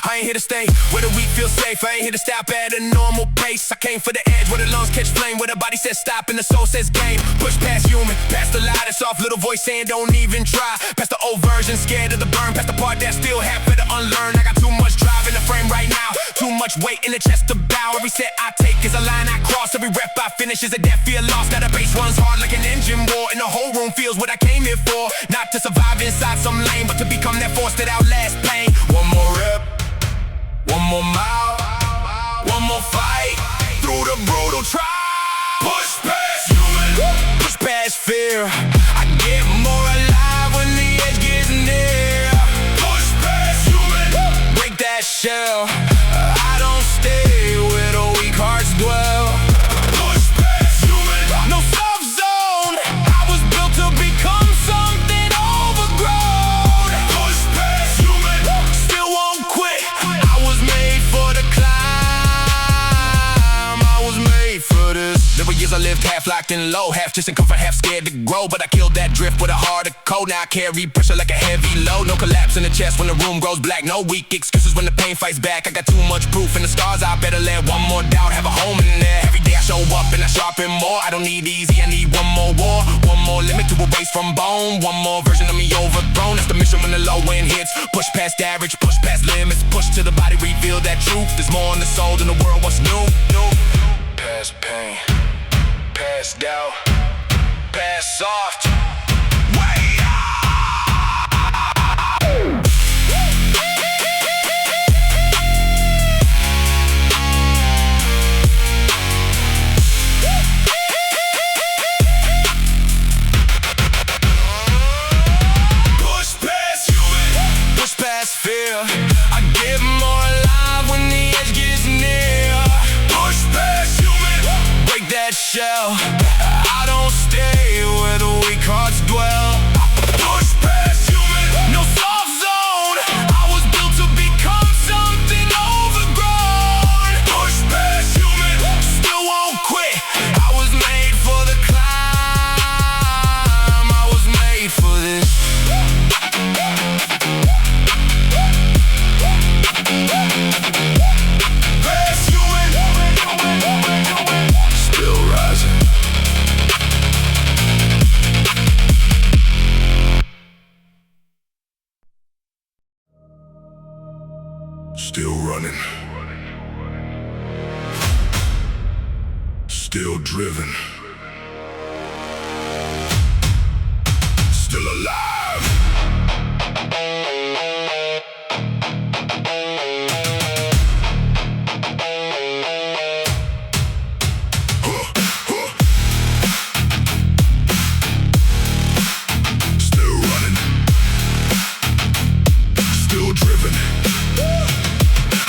I ain't here to stay where the weak feel safe. I ain't here to stop at a normal pace. I came for the edge where the lungs catch flame, where the body says stop and the soul says game. Push past human, past the lie, that soft little voice saying don't even try. Past the old version, scared of the burn, past the part that still have to unlearn. I got too much drive in the frame right now, too much weight in the chest to bow. Every set I take is a line I cross, every rep I finish is a death feel lost. Now the bass runs hard like an engine war, and the whole room feels what I came here for. Not to survive inside some lane, but to become that force that outlast pain. One more rep, one more mile, one more fight through the brutal trial. Push past human, push past fear. I get more alive when the edge gets near. Push past human, break that shell. I don't stay where the weak hearts dwell. Push past human, no soft zone. I was built to become something overgrown. Push past human, still won't quit. I was made for the climb. I was made for this. There were years I lived half locked and low, half chasing comfort, half scared to grow. But I killed that drift with a harder code. Now I carry pressure like a heavy load. No collapse in the chest when the room grows black. No weak excuses when the pain fights back. I got too much proof in the stars. I better let one more doubt have a home in there. Every day I show up and I sharpen more. I don't need easy, I need one more war. One more limit to erase from bone. One more version of me overthrown. That's the mission when the low end hits. Push past average, push past limits. Push to the body, reveal that truth. There's more in the soul than the world what's new. Past pain, past doubt, past soft. Way push past human, push past fear. I get more alive when the edge gets near. Push past human, break that shell. I don't stay where the weak heart Still running. Still driven. Still alive. Still running. Still driven.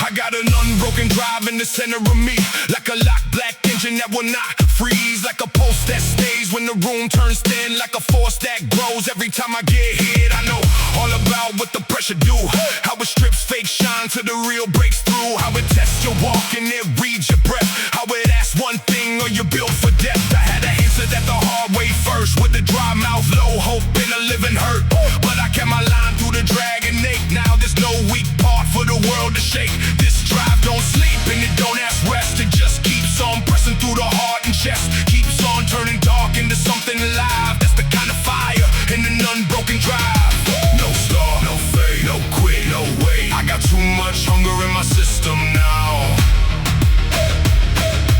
I got an unbroken drive in the center of me, like a locked black engine that will not freeze, like a pulse that stays when the room turns thin, like a force that grows every time I get hit. I know all about what the pressure do, how it strips fake shine till the real breaks through, how it tests your walk and it reads your breath, how it asks one thing or you're built for depth. I had to answer that the hard way first, with a dry mouth, low hope and a living hurt, but I kept my line through the drag and ache. Now there's no weak part for the world to shake. This drive don't sleep and it don't ask rest. It just keeps on pressing through the heart and chest, keeps on turning dark into something alive. That's the kind of fire in an unbroken drive. No stop, no fade, no quit, no way. I got too much hunger in my system now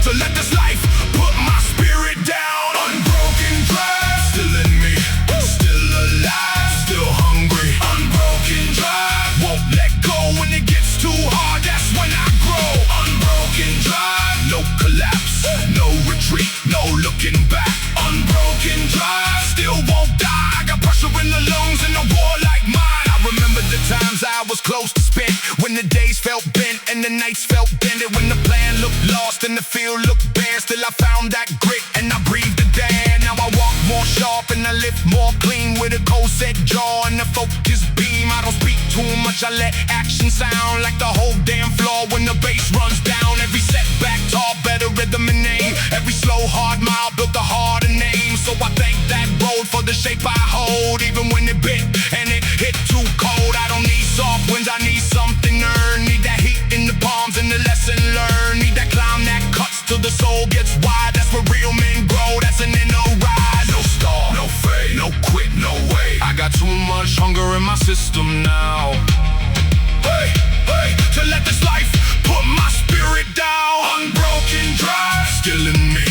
to let this life put my spirit down. Unbroken drive, still in me, still alive, still hungry. Unbroken drive, won't let go when it gets too hard. That's when I grow. Unbroken drive, no collapse, no retreat, no looking back. Unbroken drive, still won't die. I got pressure in the lungs and a war like mine. I remember the times I was close to spent, when the days felt bent and the nights felt bended, when the plan looked lost and the field looked bare. Still I found that grit and I breathed the dare. Now I walk more sharp and I lift more clean, with a cold set jaw and a focused beam. I don't speak too much, I let action sound like the whole damn floor when the bass runs down. Every setback taught better rhythm and aim, every slow hard mile built a harder name. So I thank that road for the shape I hold, even when it bit and it hit too cold. I don't need soft winds, I need something earned. Need that heat in the palms and the lesson learned. Need that climb that cuts till the soul gets wide. That's where real men grow, that's an inner rise. No stop, no fade, no quit, no way. I got too much hunger in my system now. Hey, hey, to let this life put my spirit down. Unbroken drive, still in me,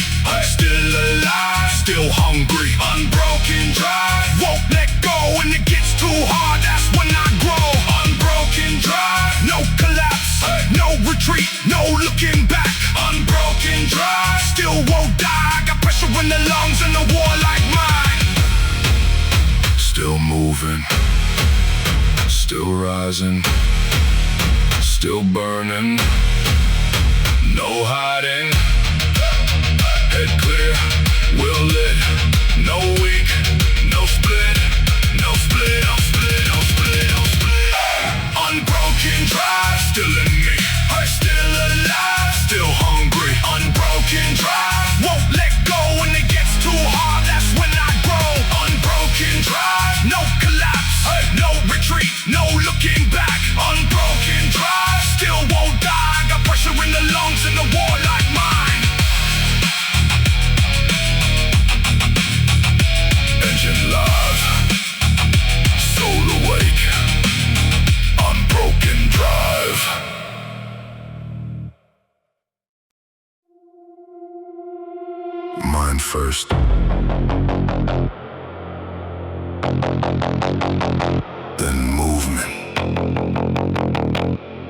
still alive, still hungry. Unbroken drive, won't let go when it gets too hard. That's when I grow. Unbroken drive, no collapse, no retreat, no looking back. Unbroken drive, still won't die. I got pressure in the lungs and a war like mine. Still moving, still rising, still burning, no hiding. Head clear, will lit, no weak, no split, no split, no split, no split, no split. Unbroken drive, still in me, still alive, still hungry. Unbroken drive, won't let go when it gets too hard. That's when I grow. Unbroken drive, no collapse, no retreat, no looking back. Unbroken drive, still won't die. Got pressure in the lungs and a war like mine. Engine live, soul awake. Unbroken drive. Mind first, then movement,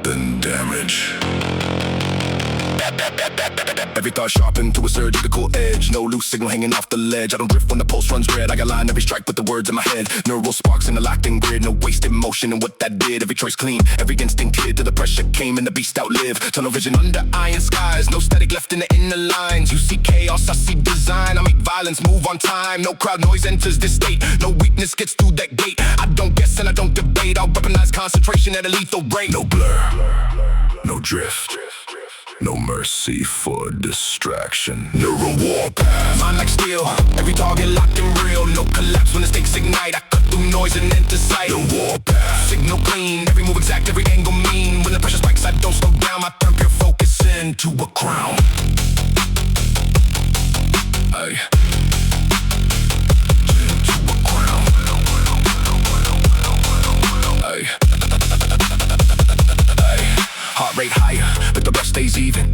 then damage. Every thought sharpened to a surgical edge. No loose signal hanging off the ledge. I don't drift when the pulse runs red. I got line every strike with the words in my head. Neural sparks in the locked in grid. No wasted motion in what that did. Every choice clean, every instinct clear till the pressure came and the beast outlived. Tunnel vision under iron skies. No static left in the inner lines. You see chaos, I see design. I make violence move on time. No crowd noise enters this state. No weakness gets through that gate. I don't guess and I don't debate. I'll weaponize concentration at a lethal rate. No blur, no drift, no mercy for distraction. Neural warpath, mind like steel. Every target locked and real. No collapse when the stakes ignite. I cut through noise and enter sight. No warpath, signal clean. Every move exact, every angle mean. When the pressure spikes, I don't slow down. I turn pure focus into a crown. Aye. Into a crown. Aye. Aye.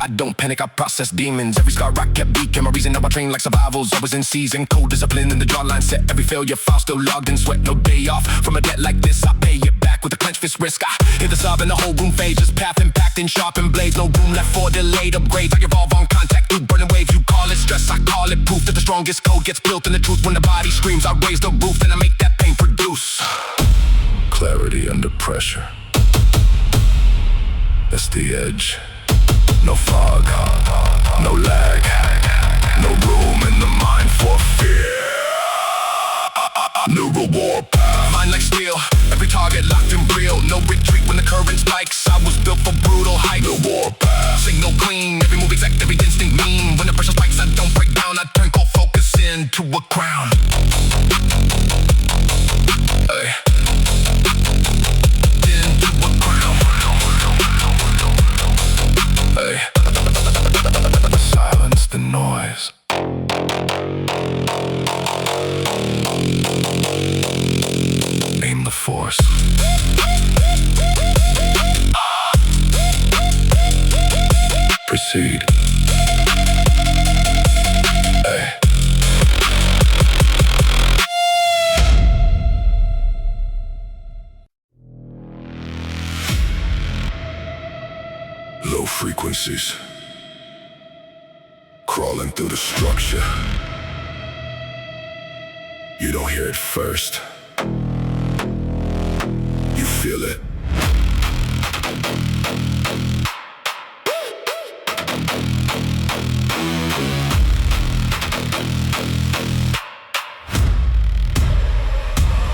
I don't panic, I process demons. Every scar I kept beat, my reason. Now I train like survivals. I was in season, cold discipline in the jawline set. Every failure file still logged in sweat. No day off from a debt like this. I pay it back with a clenched fist risk. I hear the sob and the whole room fades. Just path impact and sharpened blades. No room left for delayed upgrades. I evolve on contact through burning waves. You call it stress, I call it proof that the strongest code gets built in the truth. When the body screams, I raise the roof, then I make that pain produce clarity under pressure. That's the edge. No fog, no lag, no room in the mind for fear. Neural warpath, mind like steel. Every target locked and real. No retreat when the current spikes. I was built for brutal height. No warpath, signal clean. Every move exact, every instinct mean. When the pressure spikes, I don't break down. I turn cold focus into a crown. Hey. Into a crown. Hey. Silence the noise. Aim the force. Proceed. Hey. Low frequencies crawling through the structure. You don't hear it first. You feel it.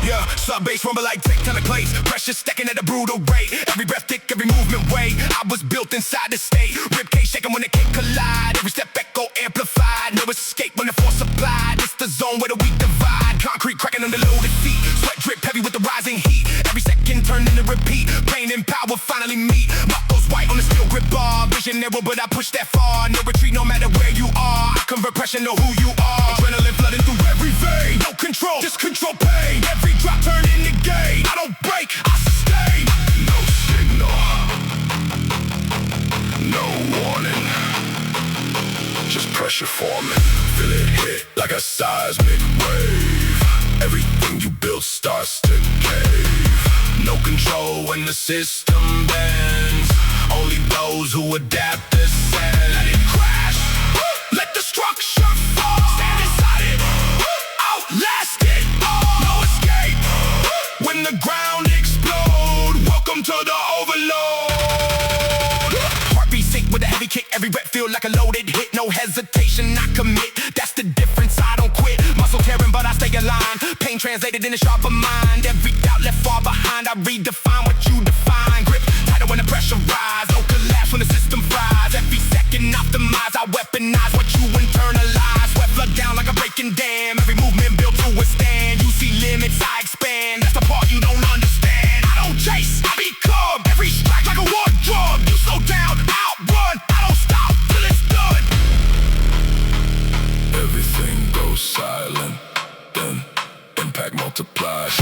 Yeah, sub-bass rumble like tectonic plates. Pressure stacking at a brutal rate. Every breath thick, every movement weight. I was built inside the state. Ribcage shaking when the cake collide. Every step echo amplified. No escape when the force applied. It's the zone where the weak divide. Concrete cracking under loaded feet. Sweat drip heavy with the rising heat. Every second turned into repeat. Pain and power finally meet. Buckles white on the steel grip bar. Vision narrow but I push that far. No retreat no matter where you are. I convert pressure to who you are. Adrenaline flooding through every vein. No control, just control pain. Every drop turn into gain. I don't break, I sustain. No signal, no warning. Just pressure forming. Feel it hit like a seismic wave. Everything you build starts to cave. No control when the system bends. Only those who adapt descend. Let it crash, let the structure fall. Stand inside it, outlast it all. No escape when the ground explode. Welcome to the overload. Heartbeat sync with a heavy kick. Every rep feel like a loaded hit. No hesitation, I commit. That's the difference, I don't quit. Muscle tearing but I stay aligned. Pain translated in a sharper mind. Every doubt left far behind. I redefine what you define. Grip tighter when the pressure rise. No collapse when the system fries. Every second optimize. I weaponize what you internalize. Sweat flood down like a breaking dam. Every movement built to withstand. You see limits, I expand. That's the part you don't understand. I don't chase, I become. Every strike like a war drum. You slow down, outrun. I don't stop till it's done. Everything goes silent, then impact multiplies.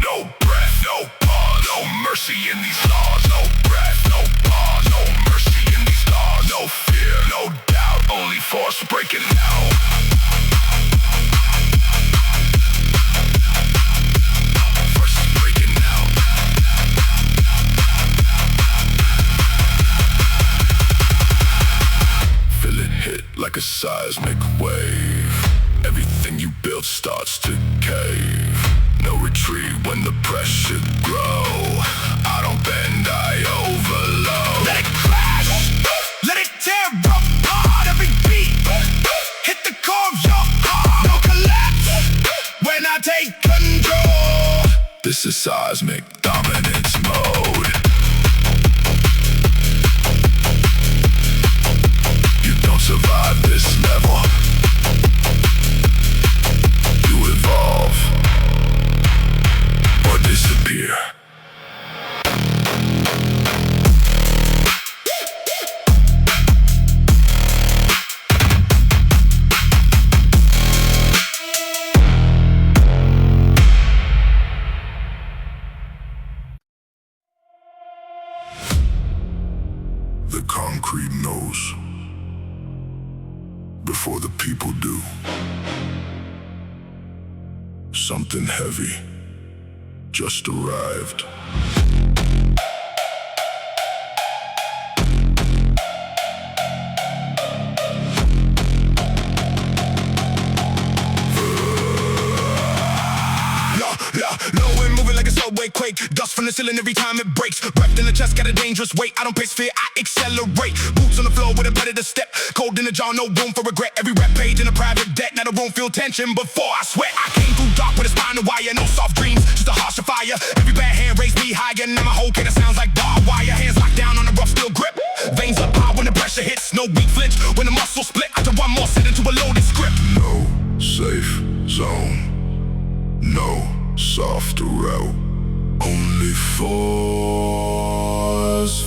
No breath, no pause, no mercy in these laws. No breath, no pause, no mercy in these laws. No fear, no doubt, only force breaking now. Force breaking now. Feel it hit like a seismic wave. Everything you build starts to cave. No retreat when the pressure grow. I don't bend, I overload. Let it crash, let it tear apart. Every beat, hit the core of your heart. No collapse when I take control. This is seismic dominance mode. You don't survive this level. You evolve or disappear. Something heavy just arrived. Low and moving like a subway quake. Dust from the ceiling every time it breaks. Breath in the chest, got a dangerous weight. I don't pace fear, I accelerate. Boots on the floor with a predator step. Cold in the jaw, no room for regret. Every rep page in a private debt. Now the room feel tension before I sweat. I came through dark with a spinal wire. No soft dreams, just a harsher fire. Every bad hand raised me higher. Now my whole kid sounds like barbed wire. Hands locked down on a rough steel grip. Veins up high when the pressure hits. No weak flinch when the muscle split. After one more sit into a loaded script. No safe zone. No softer route. Only force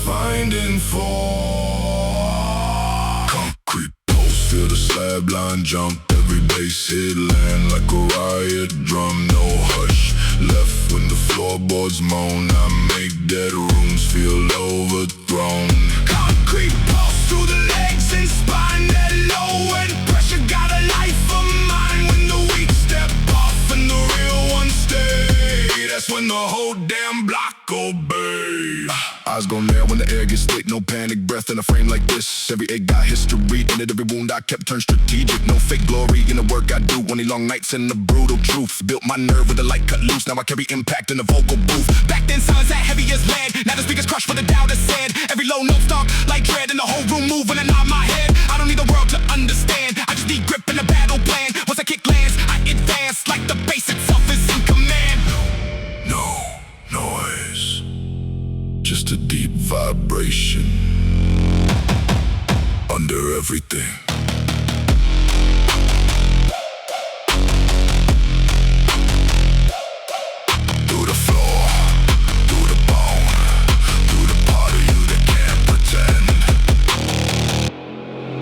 finding force. Concrete post, feel the slab line jump. Every bass hit land like a riot drum. No hush left when the floorboards moan. I make dead rooms feel overthrown. Concrete pulse through the legs and spine. That low and pressure got a life of mine. When the weak step off and the real ones stay, that's when the whole damn block obey. Eyes go there when the air gets thick. No panic, breath in a frame like this. Every egg got history in it. Every wound I kept turned strategic. No fake glory in the work I do. Only long nights and the brutal truth. Built my nerve with the light cut loose. Now I carry impact in the vocal booth. Back then silence that heavy as lead. Now the speakers crush for the doubt is said. Every low note stark like dread. And the whole room move when I nod my head. I don't need the world to understand. I just need grip in the battle plan. Once I kick lands, I advance like the bass itself is in command. No noise, just a deep vibration under everything. Through the floor, through the bone, through the part of you that can't pretend.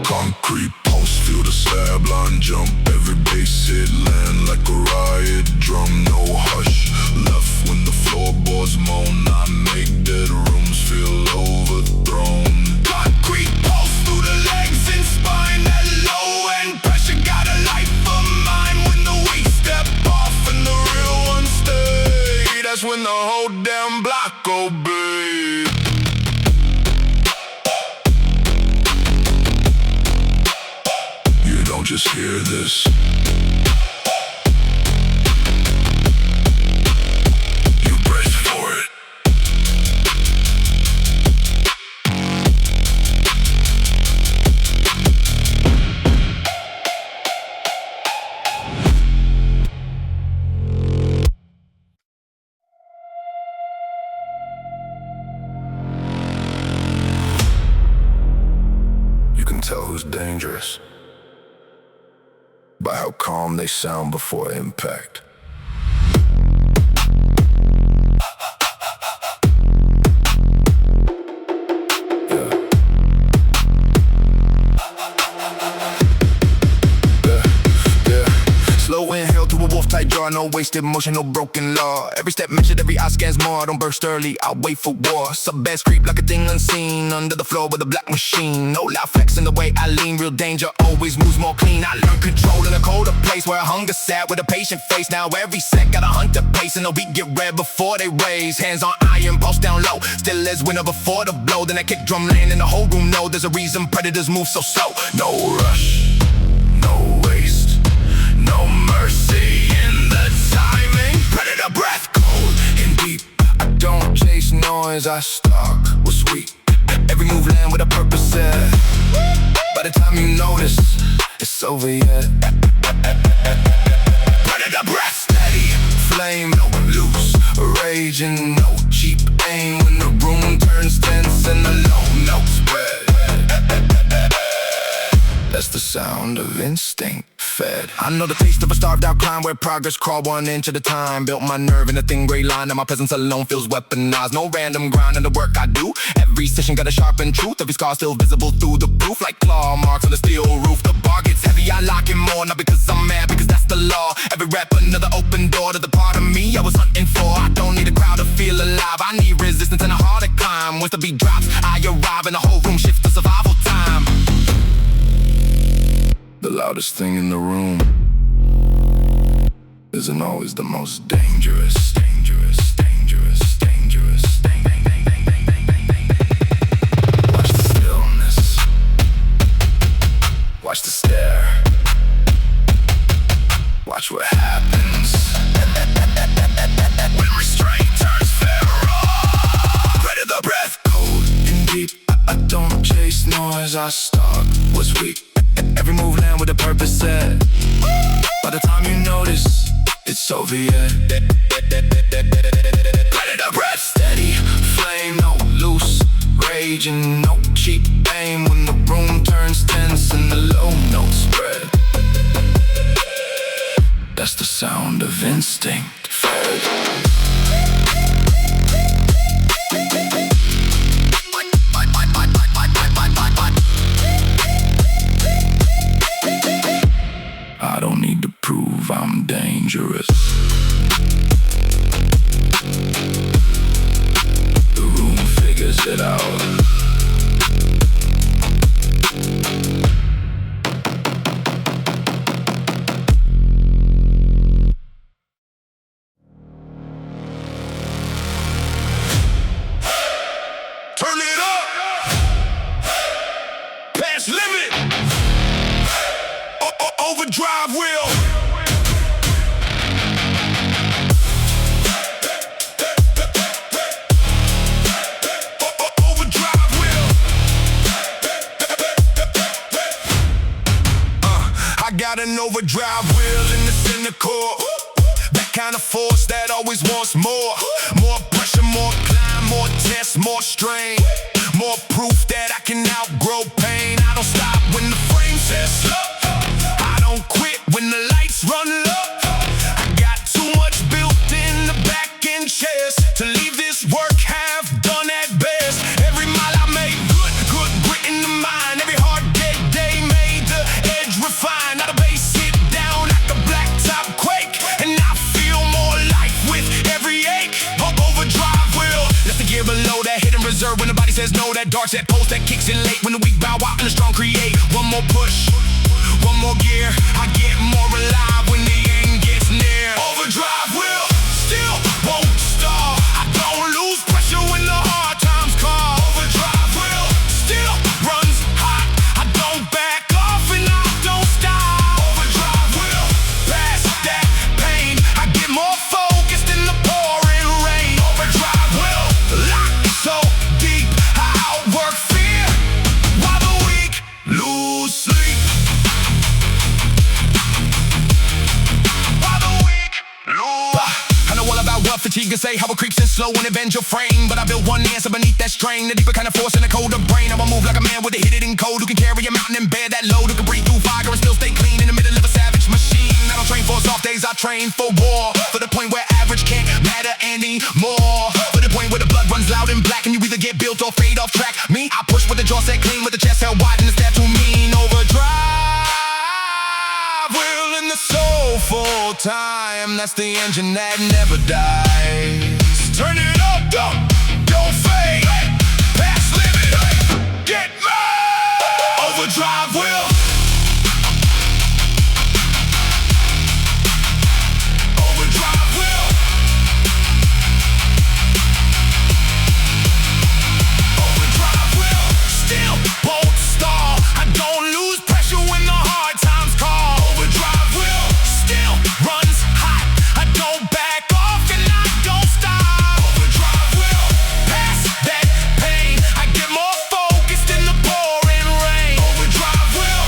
Concrete pulse, feel the slab line jump. Every bass hit land like a riot drum. No hush left when the floorboards moan. I make dead rooms feel overthrown. Concrete pulse through the legs and spine. That low end pressure got a life of mine. When the weak step off and the real ones stay, that's when the whole damn block obey. You don't just hear this. You brace for it. You can tell who's dangerous by how calm they sound before impact. Slow inhale to a wolf-tight jaw. No wasted motion, no broken law. Every step measured, every eye scans more. I don't burst early, I wait for war. Sub-bass creep like a thing unseen. Under the floor with a black machine. No loud flex in the way I lean. Real danger always moves more clean. I learn control in a colder place where hunger sat with a patient face. Now every set got a hunter pace, and the beat get red before they raise. Hands on iron, pulse down low. Still as winner before the blow. Then that kick drum land and the whole room know there's a reason predators move so slow. No rush, no waste, no mercy in the timing. Predator breath cold and deep. I don't chase noise, I stalk what's sweet. Every move land with a purpose, yeah. By the time you notice, it's over yet. Predator breath steady. Flame, no loose, raging, no cheap aim. When the room turns tense and the low notes spread. That's the sound of instinct fed. I know the taste of a starved out climb where progress crawl 1 inch at a time. Built my nerve in a thin gray line. Now my presence alone feels weaponized. No random grind in the work I do. Every session got a sharpened truth. Every scar still visible through the proof. Like claw marks on the steel roof. The bar gets heavy, I lock in more. Not because I'm mad, because that's the law. Every rap another open door to the part of me I was hunting for. I don't need a crowd to feel alive. I need resistance and a harder climb. Once the beat drops, I arrive and the whole room shifts to survival time. The loudest thing in the room isn't always the most dangerous. Watch the stillness. Watch the stare. Watch what happens when restraint turns feral. Ready the breath, cold and deep. I don't chase noise, I stalk what's weak. Every move land with a purpose set. By the time you notice, it's over yet. Ready the breath, steady flame, no loose rage and no cheap aim. When the room turns tense and the low notes spread, that's the sound of instinct fed. I don't need to prove I'm dangerous. The room figures it out. Turn it up. Pass limit. Overdrive wheel. Overdrive wheel. I got an overdrive wheel in the center core. That kind of force that always wants more. More pressure, more climb, more test, more strain. More proof that I can outgrow pain. I don't stop when the frame says stop. I don't quit when the lights run low. I got too much built in the back end chest to leave this work half done at best. Every mile I made, good grit in the mind. Every hard dead day made the edge refined. Now the bass hit down like a blacktop quake, and I feel more life with every ache. Overdrive wheel, that's the gear below that hidden reserve. When the body says no, that dark set post that kicks in late. When the weak bow out and the strong create. One more push, one more gear, I get more alive when the end gets near. Overdrive wheel, still won't stall. I don't lose pressure when the hard times call. Overdrive wheel, still runs hot. I don't back off and I don't stop. Overdrive wheel, past that pain, I get more focused in the pouring rain. Overdrive wheel, locked so deep, I outwork fear while the weak lose sleep. I know all about what fatigue can say, how it creeps in slow when it bends your frame. But I built one answer beneath that strain, the deeper kind of force and a colder brain. I'ma move like a man with a hit it in cold, who can carry a mountain and bear that load, who can breathe through fire and still stay clean in the middle of a savage machine. I don't train for soft days, I train for war. For the point where average can't matter anymore. For the point where the blood runs loud and black, and you either get built or fade off track. Me, I push with the jaw set clean, with the chest held wide and the stab too mean. Overdrive wheel in the soulful time, that's the engine that never dies. Turn it up, don't fade. Pass limit, get mad. Overdrive wheel. Overdrive wheel. Overdrive wheel, still won't stall. I don't lose pressure when the hard times call. Overdrive wheel, still runs hot. I don't back off and I don't stop. Overdrive wheel, past that pain, I get more focused in the pouring rain. Overdrive wheel,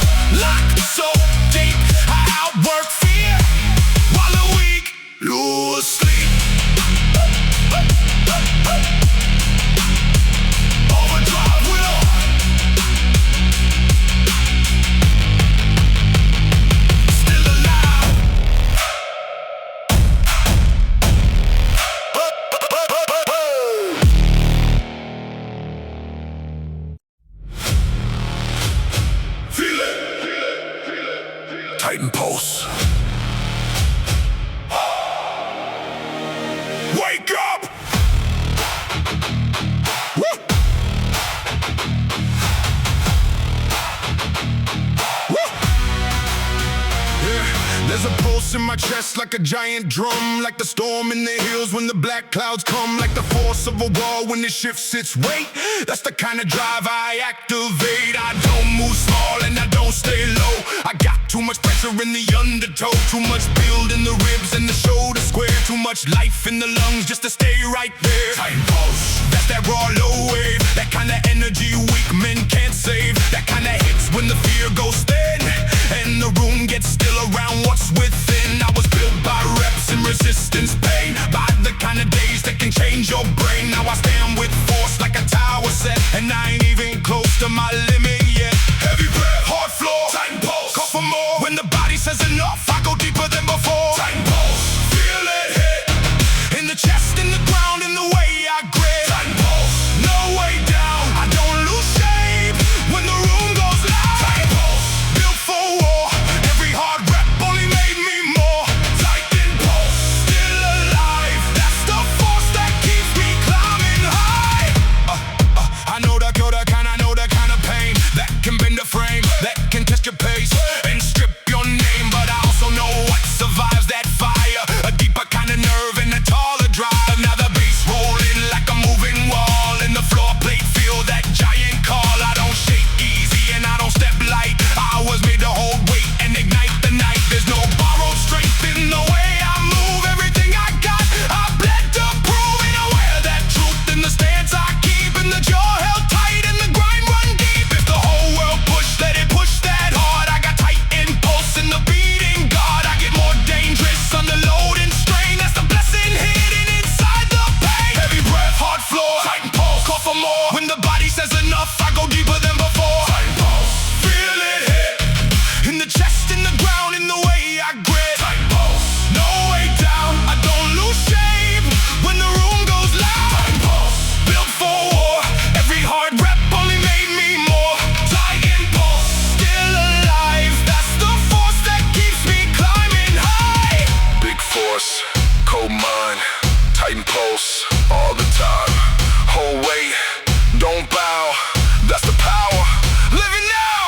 my chest like a giant drum, like the storm in the hills when the black clouds come, like the force of a wall when it shifts its weight. That's the kind of drive I activate. I don't move small and I don't stay low. I got too much pressure in the undertow, too much build in the ribs and the shoulder square, too much life in the lungs just to stay right there. Tight pulse, that's that raw low wave, that kind of energy weak men can't save, that kind of hits when the fear goes thin and the room gets still around what's within. I was built by reps and resistance pain, by the kind of days that can change your brain. Now I stand with force like a tower set, and I ain't even close to my limit yet. Heavy breath, hard floor, tight pulse, call for more. When the body says enough, I go deeper than before. Tight pulse, feel it hit in the chest, in the ground, in the way I grip. Tight pulse, no way down, I don't lose shape when the room goes loud. Tight pulse, built for war, every hard rep only made me more. Tight pulse, still alive, that's the force that keeps me climbing high. I know the kind, I know the kind of pain that can bend a frame, that can test your pace and strip your name. But I also know what survives that fire, a deeper kind of nerve and a taller drive. Now the bass rolling like a moving wall, and the floor plate feel that giant call. I don't shake easy and I don't step light, I was made to hold weight and ignite the night. There's no borrowed strength in the way I move, everything I got I bled to prove. And I wear that truth in the stance I keep, in the jaw held tight and the grind run deep. If the whole world push, let it push that hard. I got tight impulse in the beating guard. I get more dangerous under load and strain, that's the blessing hidden inside the pain. Heavy breath, hard floor, tight pulse, call for more. When the body says enough, I go deeper than before. Tight pulse, feel it hit in the chest, in the ground, in the way I grip. Tight pulse, no way down, I don't lose shape when the room goes loud. Tight pulse, built for war, every hard rep only made me more. Tight impulse, still alive, that's the force that keeps me climbing high. Big force, cold mind, tight pulse, all the time. Whole weight, don't bow, that's the power. Living now.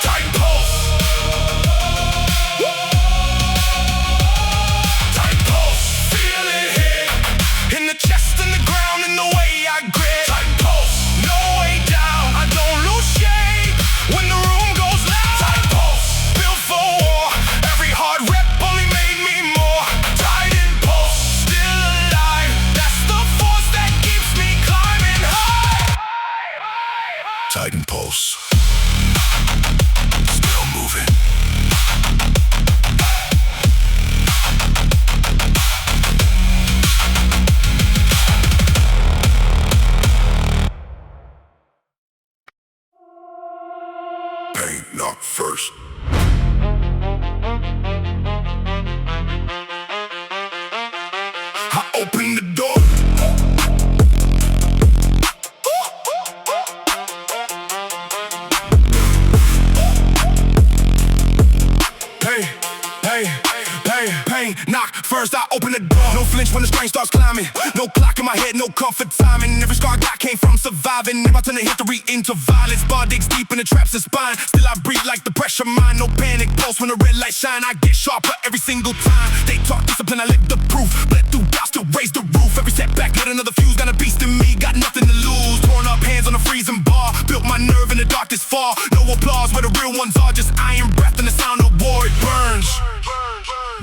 Tight pulse. Tight pulse, feel it hit in the chest, in the ground, in the way I grip. Tight pulse, no way down, I don't lose shape when the room goes loud. Tight pulse, built for war, every hard rep only made me more. Tight impulse, still alive, that's the force that keeps me climbing high. Tight pulse, still moving. Pain, not first. I open the door. Pain, knock first, I open the door. No flinch when the strain starts climbing. No clock in my head, no comfort timing. Every scar I got came from surviving. Never turn the history into violence. Bar digs deep in the traps and spine. Still I breathe like the pressure mine. No panic, pulse when the red light shine. I get sharper every single time. They talk discipline, I live the proof. Bled through doubts to raise the roof. Every setback lit another fuse. Got a beast in me, got nothing to lose. Torn up hands on a freezing bar. Built my nerve in the darkest far. No applause where the real ones are. Just iron breath and the sound of war. It burns.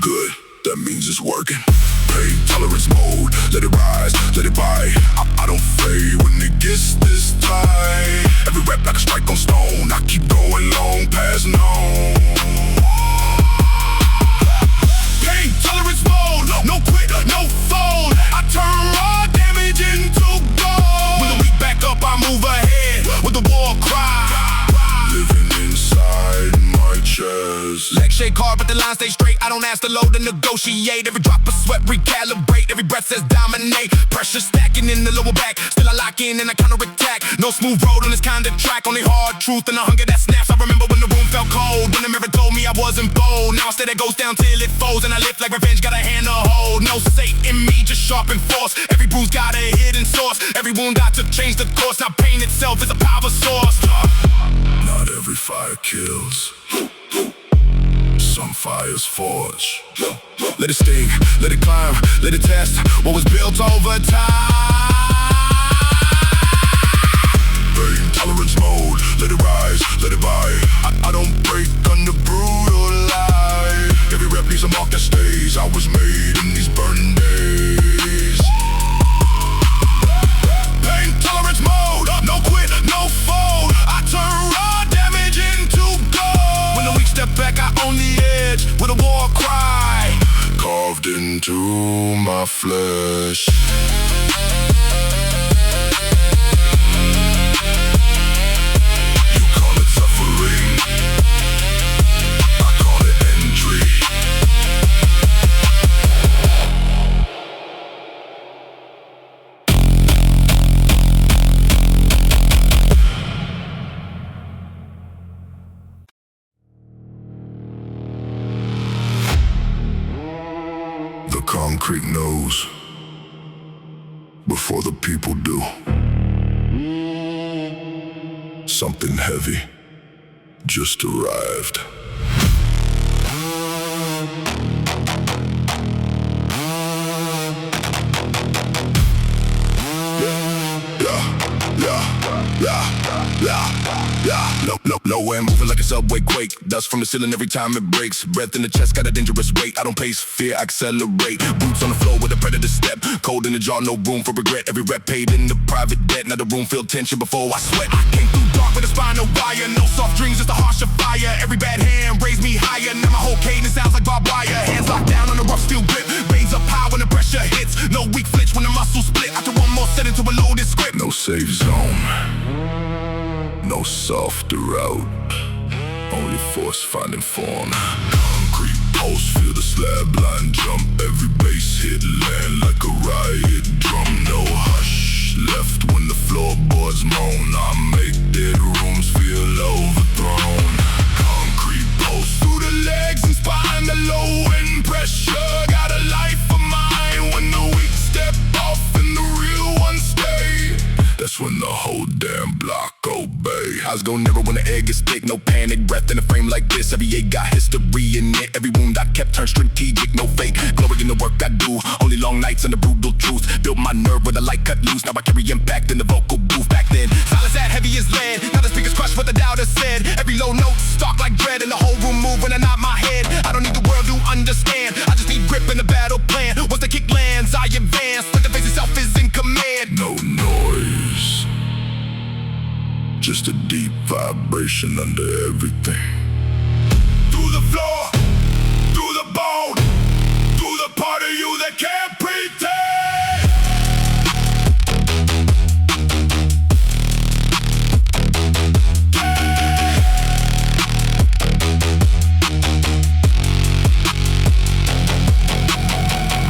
Good, that means it's working. Pain tolerance mode, let it rise, let it bite. I don't fade when it gets this tight. Every rep like a strike on stone. I keep going long past known. Pain tolerance mode, no quit, no fold. I turn raw damage into gold. When the weak back up, I move ahead with the war cry. Living inside my chest. Leg shake hard, but the line stay straight. I don't ask the load to negotiate. Every drop of sweat recalibrate, every breath says dominate. Pressure stacking in the lower back, still I lock in and I counter-attack. No smooth road on this kind of track, only hard truth and a hunger that snaps. I remember when the room felt cold, when the mirror told me I wasn't bold. Now instead it goes down till it folds, and I lift like revenge, got a hand to hold. No Satan in me, just sharp and force. Every bruise got a hidden source, every wound got to change the course. Now pain itself is a power source. Not every fire kills. Some fires forge. Let it sting, let it climb, let it test what was built over time. Pain tolerance mode, let it rise, let it buy. I don't break under brutal light. Every rep leaves a mark that stays. I was made in these burning days. Pain tolerance mode, no quit, no fold. I turn raw damage into gold. When the weak step back, I own the edge with a war cry Carved into my flesh. You call it suffering, I call it entry. The concrete knows before the people do. Something heavy just arrived. Low end, moving like a subway quake. Dust from the ceiling every time it breaks. Breath in the chest, got a dangerous weight. I don't pace, fear, accelerate. Boots on the floor with a predator step. Cold in the jaw, no room for regret. Every rep paid in the private debt. Now the room feel tension before I sweat. I came through dark with a spinal wire. No soft dreams, just a harsher fire. Every bad hand raised me higher. Now my whole cadence sounds like barbed wire. Hands locked down on a rough steel grip. Veins up high when the pressure hits. No weak flinch when the muscles split. After one more set into a loaded script. No safe zone, no softer route. Only force finding form. Concrete post, feel the slab line jump. Every bass hit land like a riot drum. No hush left when the floorboards moan. I make dead rooms feel overthrown. Concrete post through the legs and spine. The low end pressure got a life of mine. When the weak step off and the real ones stay, that's when the whole damn block obey. Eyes go never when the egg is thick. No panic, breath in a frame like this. Every egg got history in it. Every wound I kept turned strategic. No fake, glory in the work I do. Only long nights and the brutal truth. Built my nerve with a light cut loose. Now I carry impact in the vocal booth. Back then, silence that heavy as lead. Now the speakers crush what the doubters said. Every low note stalk like dread. And the whole room move when I nod my head. I don't need the world to understand. I just need grip in the battle plan. Once the kick lands, I advance. Like the face itself is in command. No noise, just a deep vibration under everything. Through the floor, through the bone, through the part of you that can't pretend.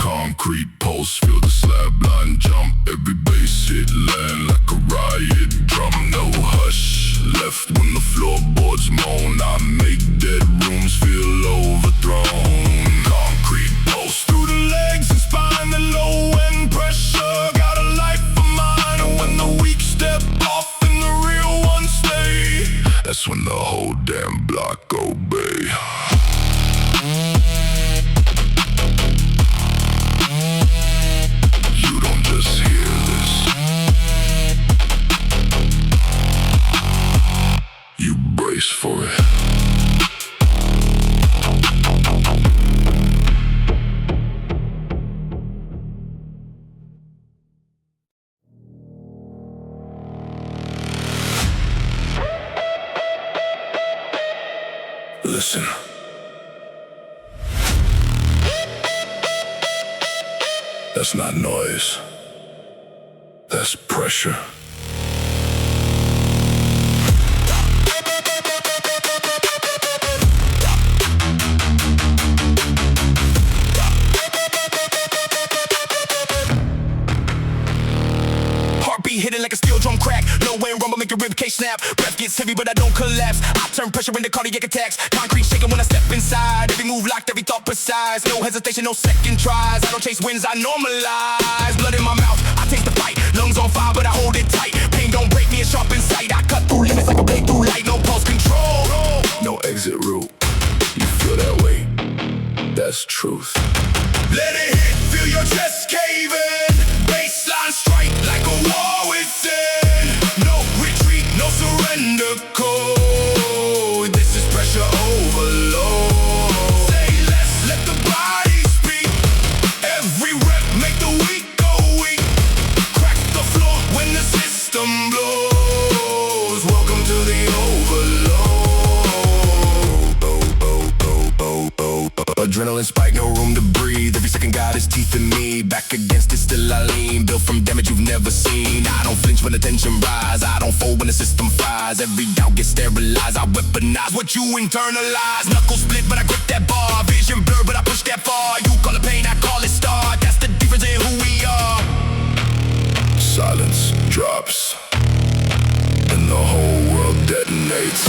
Concrete pulse, feel the slab line jump. Every bass hit land like a riot drum. No hush left when the floorboards moan. I make dead rooms feel overthrown. Concrete pulse through the legs and spine. The low end pressure got a life of mine. And when the weak step off and the real ones stay, that's when the whole damn block obey. You don't just hear this, you brace for it. Listen. That's not noise. That's pressure. crack. No way rumble, make your rib cage snap. Breath gets heavy, but I don't collapse. I turn pressure into cardiac attacks. Concrete shaking when I step inside. Every move locked, every thought precise. No hesitation, no second tries. I don't chase wins, I normalize. Blood in my mouth, I taste the fight. Lungs on fire, but I hold it tight. Pain don't break me, it's sharp in sight. I cut through limits like a blade through light. No pulse control. No exit route. You feel that way? That's truth. Let it hit, feel your chest cave in. Baseline strike like a war within. No retreat, no surrender code. This is pressure overload. Say less, let the body speak. Every rep make the weak go weak. Crack the floor when the system blows. Welcome to the overload. Adrenaline spike, no room to breathe. Every second got his teeth in me. Back against it, still I lean. Built from damage you've never seen. I don't flinch when the tension rise. I don't fold when the system fries. Every doubt gets sterilized. I weaponize what you internalize. Knuckles split, but I grip that bar. Vision blurred, but I push that far. You call it pain, I call it star. That's the difference in who we are. Silence drops, and the whole world detonates.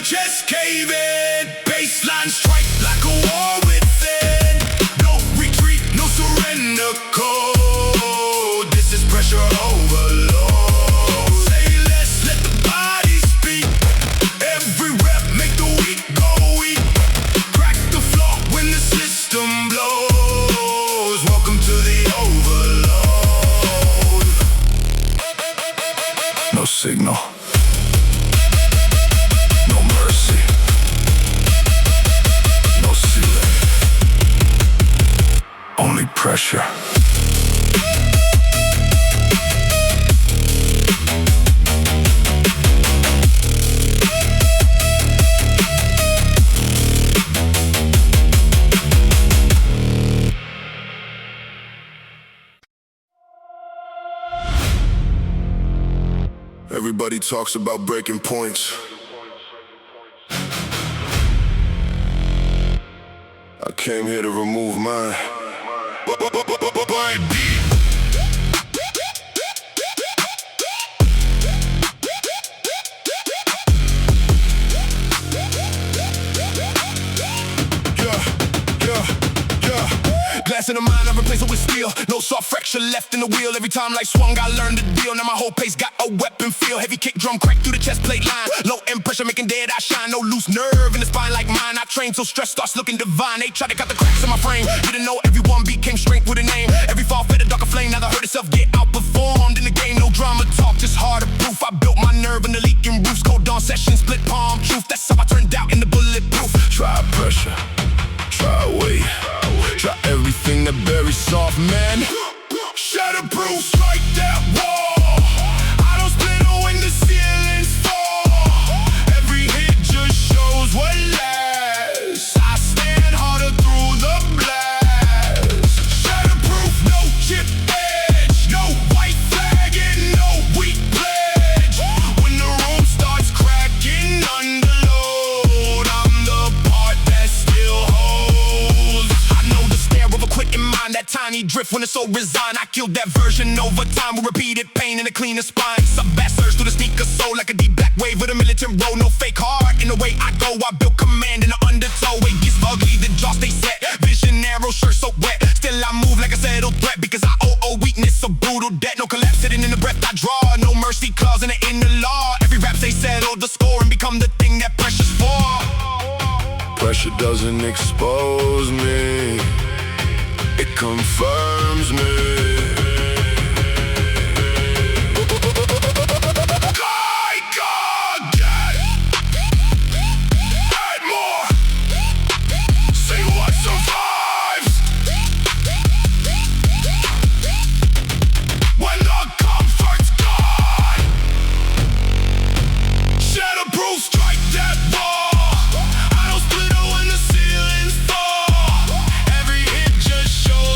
Chest cave in, baseline strike like a war within. No retreat, no surrender code. This is pressure overload. Say less, let the body speak. Every rep make the weak go weak. Crack the floor when the system blows. Welcome to the overload. No signal. Only pressure. Everybody talks about breaking points. I came here to remove mine. Glass in the mind, I replace it with steel. No soft fracture left in the wheel. Every time life swung, I learned the deal. Now my whole pace got a weapon feel. Heavy kick drum crack through the chest plate line. Low end pressure making dead eye shine. No loose nerve in the spine like mine. I train so stress starts looking divine. They try to cut the cracks in my frame. Didn't know everyone became strength with a name. Every fall fed a darker flame. Now the hurt itself get outperformed in the game. No drama talk, just harder proof. I built my nerve in the leaking roofs. Cold dawn session, split palm truth. That's how I turned out in the bulletproof. Try pressure, try weight, try everything that buries soft, man. Shatterproof, strike that wall. I don't split when the ceilings fall. Every hit just shows what lasts. I stand harder through the blast. Shatterproof, no chip edge, no white flag and no weak pledge. When the room starts cracking under load, I'm the part that still holds. I know the stare of a quitting mind, that tiny drift when it's so resigned. I killed that version over time with repeated pain and a cleaner spine. Some bass surge through the sneaker soul like a deep black wave with a militant roll. No fake heart in the way I go. I built command in the undertow. It gets ugly, the jaw stay set. Vision narrow, shirt so wet. Still I move like a settled threat because I owe weakness, a brutal debt. No collapse sitting in the breath I draw. No mercy clause in the inner law. Every rap they settle the score and become the thing that pressure's for. Pressure doesn't expose me, it confirms me.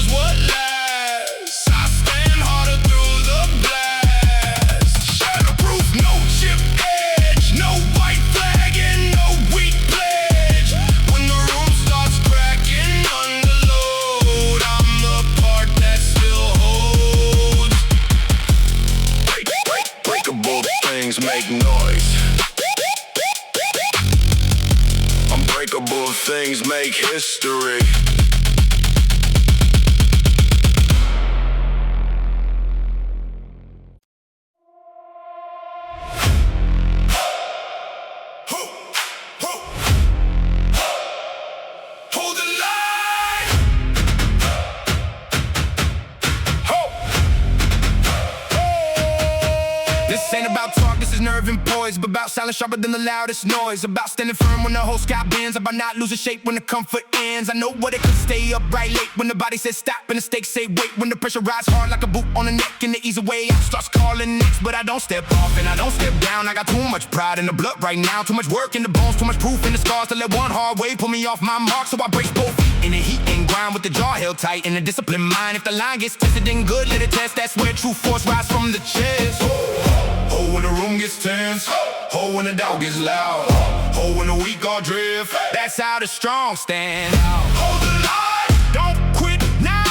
What make noise. Unbreakable things make history. Hold the line. This ain't about talk, this is nerve and poise. But about silence sharper than the loudest noise. About standing firm when the whole sky bends. About not losing shape when the comfort ends. I know what it could stay upright late when the body says stop and the stakes say wait. When the pressure rides hard like a boot on the neck and the easy way out starts calling next. But I don't step off and I don't step down. I got too much pride in the blood right now. Too much work in the bones, too much proof in the scars to let one hard wave pull me off my mark. So I brace both feet in the heat and grind with the jaw held tight and a disciplined mind. If the line gets tested then good, let it test. That's where true force rise from the chest. Oh, when the room gets tense. Oh, when the doubt gets loud. Oh, when the weak all drift. That's how the strong stand out. Hold the line. Don't quit now,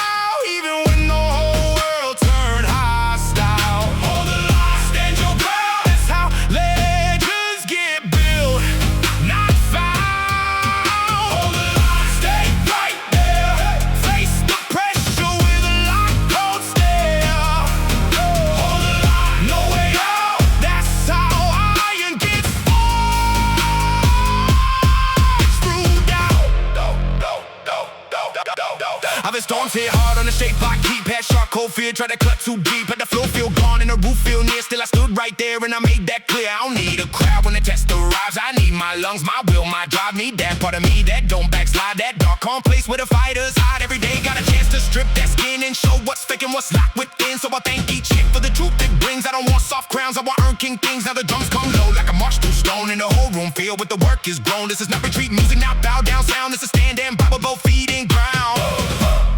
even when the whole world turn hostile. Hold the line. Stand your ground. That's how legends get built, not found. Hold the line. Stay right there. Face the pressure with a lock, cold stare. Hold the line. No way out. That's how iron gets screwed out. I've been storms hit hard on the shape block, keep past sharp cold fear, try to cut too deep, but the flow feel gone and the roof feel near. Still I stood right there and I made that clear. I don't need a crowd when the test arrives. I need my lungs, my will, my drive. Need that part of me that don't backslide. That dark calm place where the fighters hide. Every day got a chance to strip that skin and show what's fake and what's locked within. So I thank each hit for the truth it brings. I don't want soft crowns, I want earn king things. Now the drums come low like a march through stone, and the whole room filled with the work is grown. This is not retreat music, not bow down sound. This is stand and bob with both feet in ground.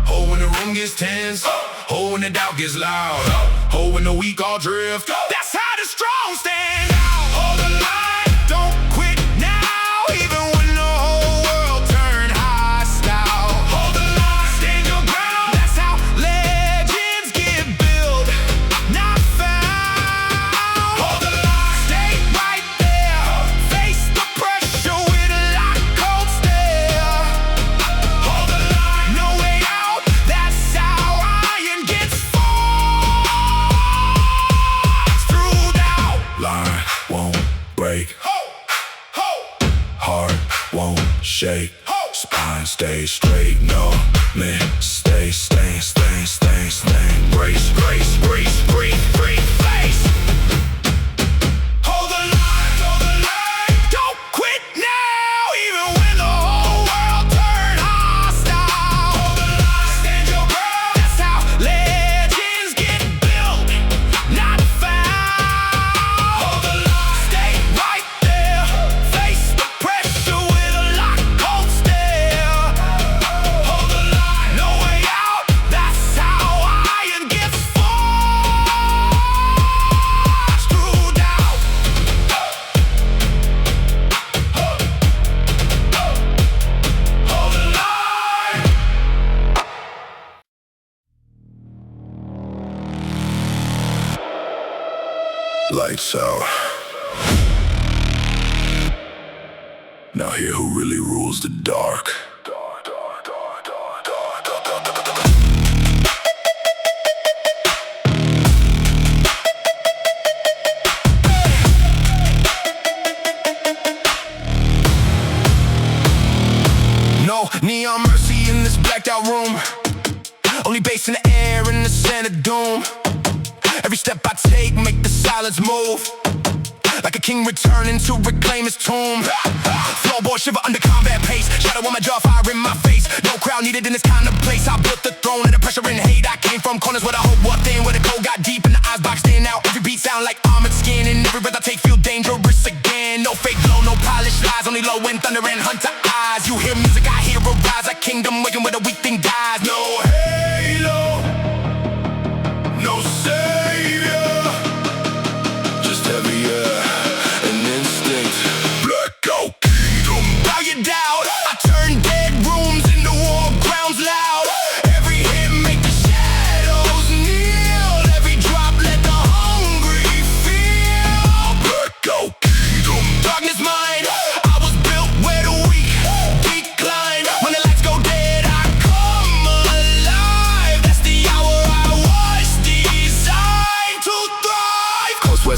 Oh, when the room gets tense. Oh, when the doubt gets loud. Oh, when the weak all drift. That's how the strong stand out. Hold the line. Don't quit now, even when the whole world turn hostile. Hold the line. Stand your ground. That's how legends get built, not found. Hold the line. Stay right there. Face the pressure with a lock, cold stare. Hold the line. No way out. That's how iron gets screwed out. Line won't break, Ho, ho, heart won't shake, ho. spine stay straight, no mistake, stain, stain, stain, stain, grace, grace, grace, breathe, breathe, face. Hold the line. Hold the line. Don't quit now, even when the whole world turn hostile. Hold the line. Stand your ground. That's how legends get built, not found. Hold the line. Stay right there. Face the pressure with a lock, cold stare. Hold the line. No way out. That's how iron gets screwed out. Hold the line. Lights out. Now hear who really rules the dark. No neon mercy in this blacked out room. Only bass in the air and the scent of doom. Every step I take make the silence move, like a king returning to reclaim his tomb. Floorboard shiver under combat pace. Shadow on my jaw, fire in my face. No crowd needed in this kind of place. I built the throne and the pressure and hate. I came from corners where the hope walked in, where the cold got deep and the eyes boxed in. Now every beat sound like armored skin, and every breath I take feel dangerous again. No fake glow, no polished lies, only low wind, thunder and hunter eyes. You hear music, I hear a rise. A kingdom waking where the weak thing dies. No halo, no savior, Just heavy air and instinct. Blackout kingdom. Bow your doubt. I turn dead rooms into war grounds loud. Every hit make the shadows kneel. Every drop let the hungry feel. Black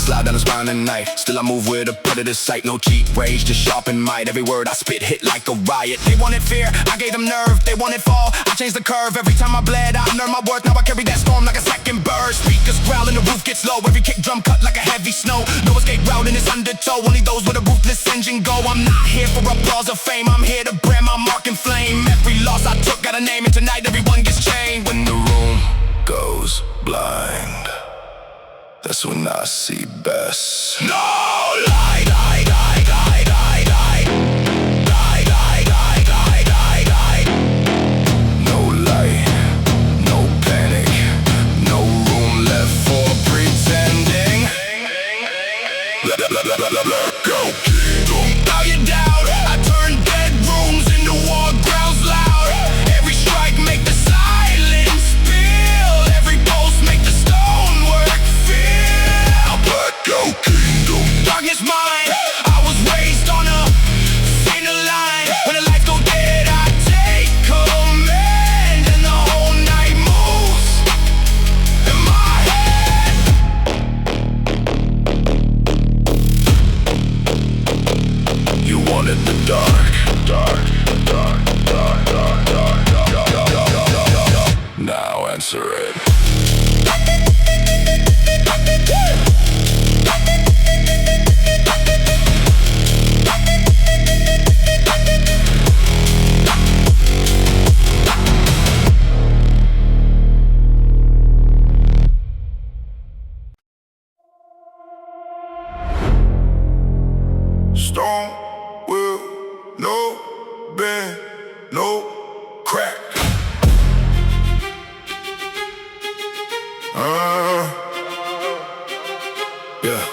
slide down the spine at night. Still I move with a predator's sight. No cheat, rage, just sharpen might. Every word I spit hit like a riot. They wanted fear, I gave them nerve. They wanted fall, I changed the curve. Every time I bled, I learned my worth. Now I carry that storm like a second bird. Speakers growl and the roof gets low. Every kick drum cut like a heavy snow. No escape route in this undertow. Only those with a ruthless engine go. I'm not here for applause or fame. I'm here to brand my mark and flame. Every loss I took got a name, and tonight everyone gets chained. When the room goes blind, that's when I see best. No lie, lie, lie, lie, lie, lie. Lie, lie, lie, lie, lie, lie. No light, no panic, no room left for pretending. Let go, kingdom. Bow you down, I turn dead rooms into war grounds loud. Every strike make the silence feel. Every pulse make the stonework feel. Let go, kingdom. Darkness mine, I was raised on a thinner line. When the lights go dead, I take command, and the whole night moves in my head. You wanted the dark, dark, dark, dark, dark, dark, dark, dark, dark, dark, dark. Now answer it. Stone will no bend, no crack. Yeah.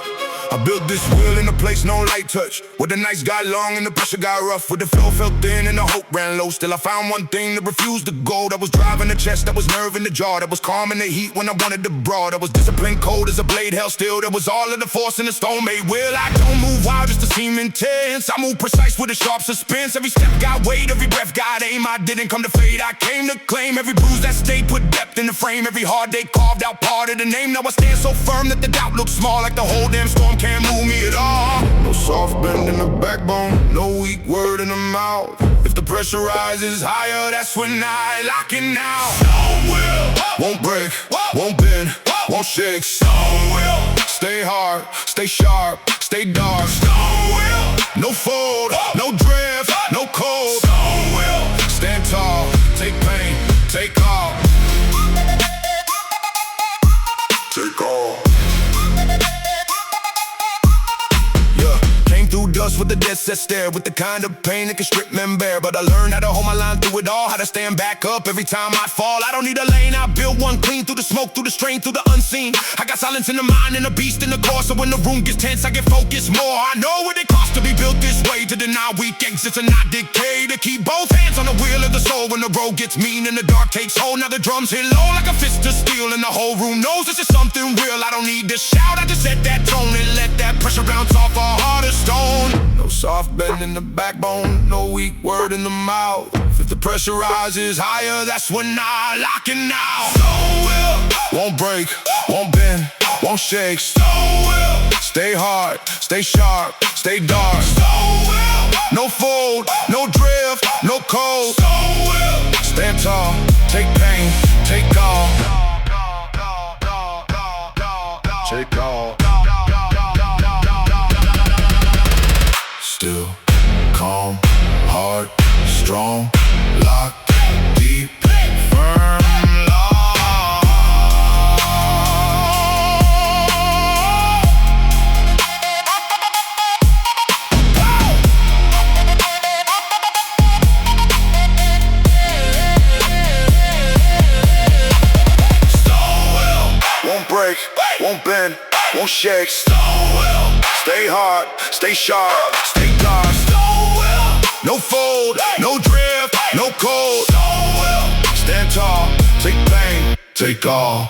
I built this wheel in a place no light touch, where the nights got long and the pressure got rough, where the flow felt thin and the hope ran low. Still I found one thing that refused to go. That was drive in the chest, that was nerve in the jaw, that was calm in the heat when I wanted to brawl, that was discipline cold as a blade held still. That was all of the force in the stone made will. I don't move wild just to seem intense, I move precise with a sharp suspense. Every step got weight, every breath got aim. I didn't come to fade, I came to claim. Every bruise that stayed put depth in the frame. Every hard day carved out part of the name. Now I stand so firm that the doubt looks small, like the whole damn storm can't move me at all. No soft bend in the backbone, no weak word in the mouth. If the pressure rises higher, that's when I lock in now. Stone will, won't break, won't bend, won't shake. Stone will, Stay hard, stay sharp, stay dark. stone will, No fold, no drift, no cold. stone will. Stand tall, take pain, take all. Take all. Yeah, came through dust with the dead set stare, with the kind of pain that can strip men bare. But I learned how to hold my line through it all, how to stand back up every time I fall. I don't need a lane, I build one clean, through the smoke, through the strain, through the unseen. I got silence in the mind and a beast in the core, so when the room gets tense, I get focused more. I know what it costs to be built this way, to deny weak exits and not decay, to keep both hands on the wheel of the soul when the road gets mean and the dark takes hold. Now the drums hit low like a fist of steel, and the whole room knows this is something real. I don't need to shout, I just set that tone and let that pressure bounce off a heart of stone. No soft bend in the backbone, no weak word in the mouth. If the pressure rises higher, that's when I lock it now. Stone will, won't break, won't bend, won't shake. Stone will, Stay hard, stay sharp, stay dark. stone will, No fold, no drift, no cold. stone will. Stand tall, take pain, take all. Take all. Still calm, hard, strong, locked deep, firm, won't break, won't bend, won't shake. Stone will, Stay hard, stay sharp, stay dark. stone will, No fold, no drift, no cold. stone will. Stand tall, take pain, take all.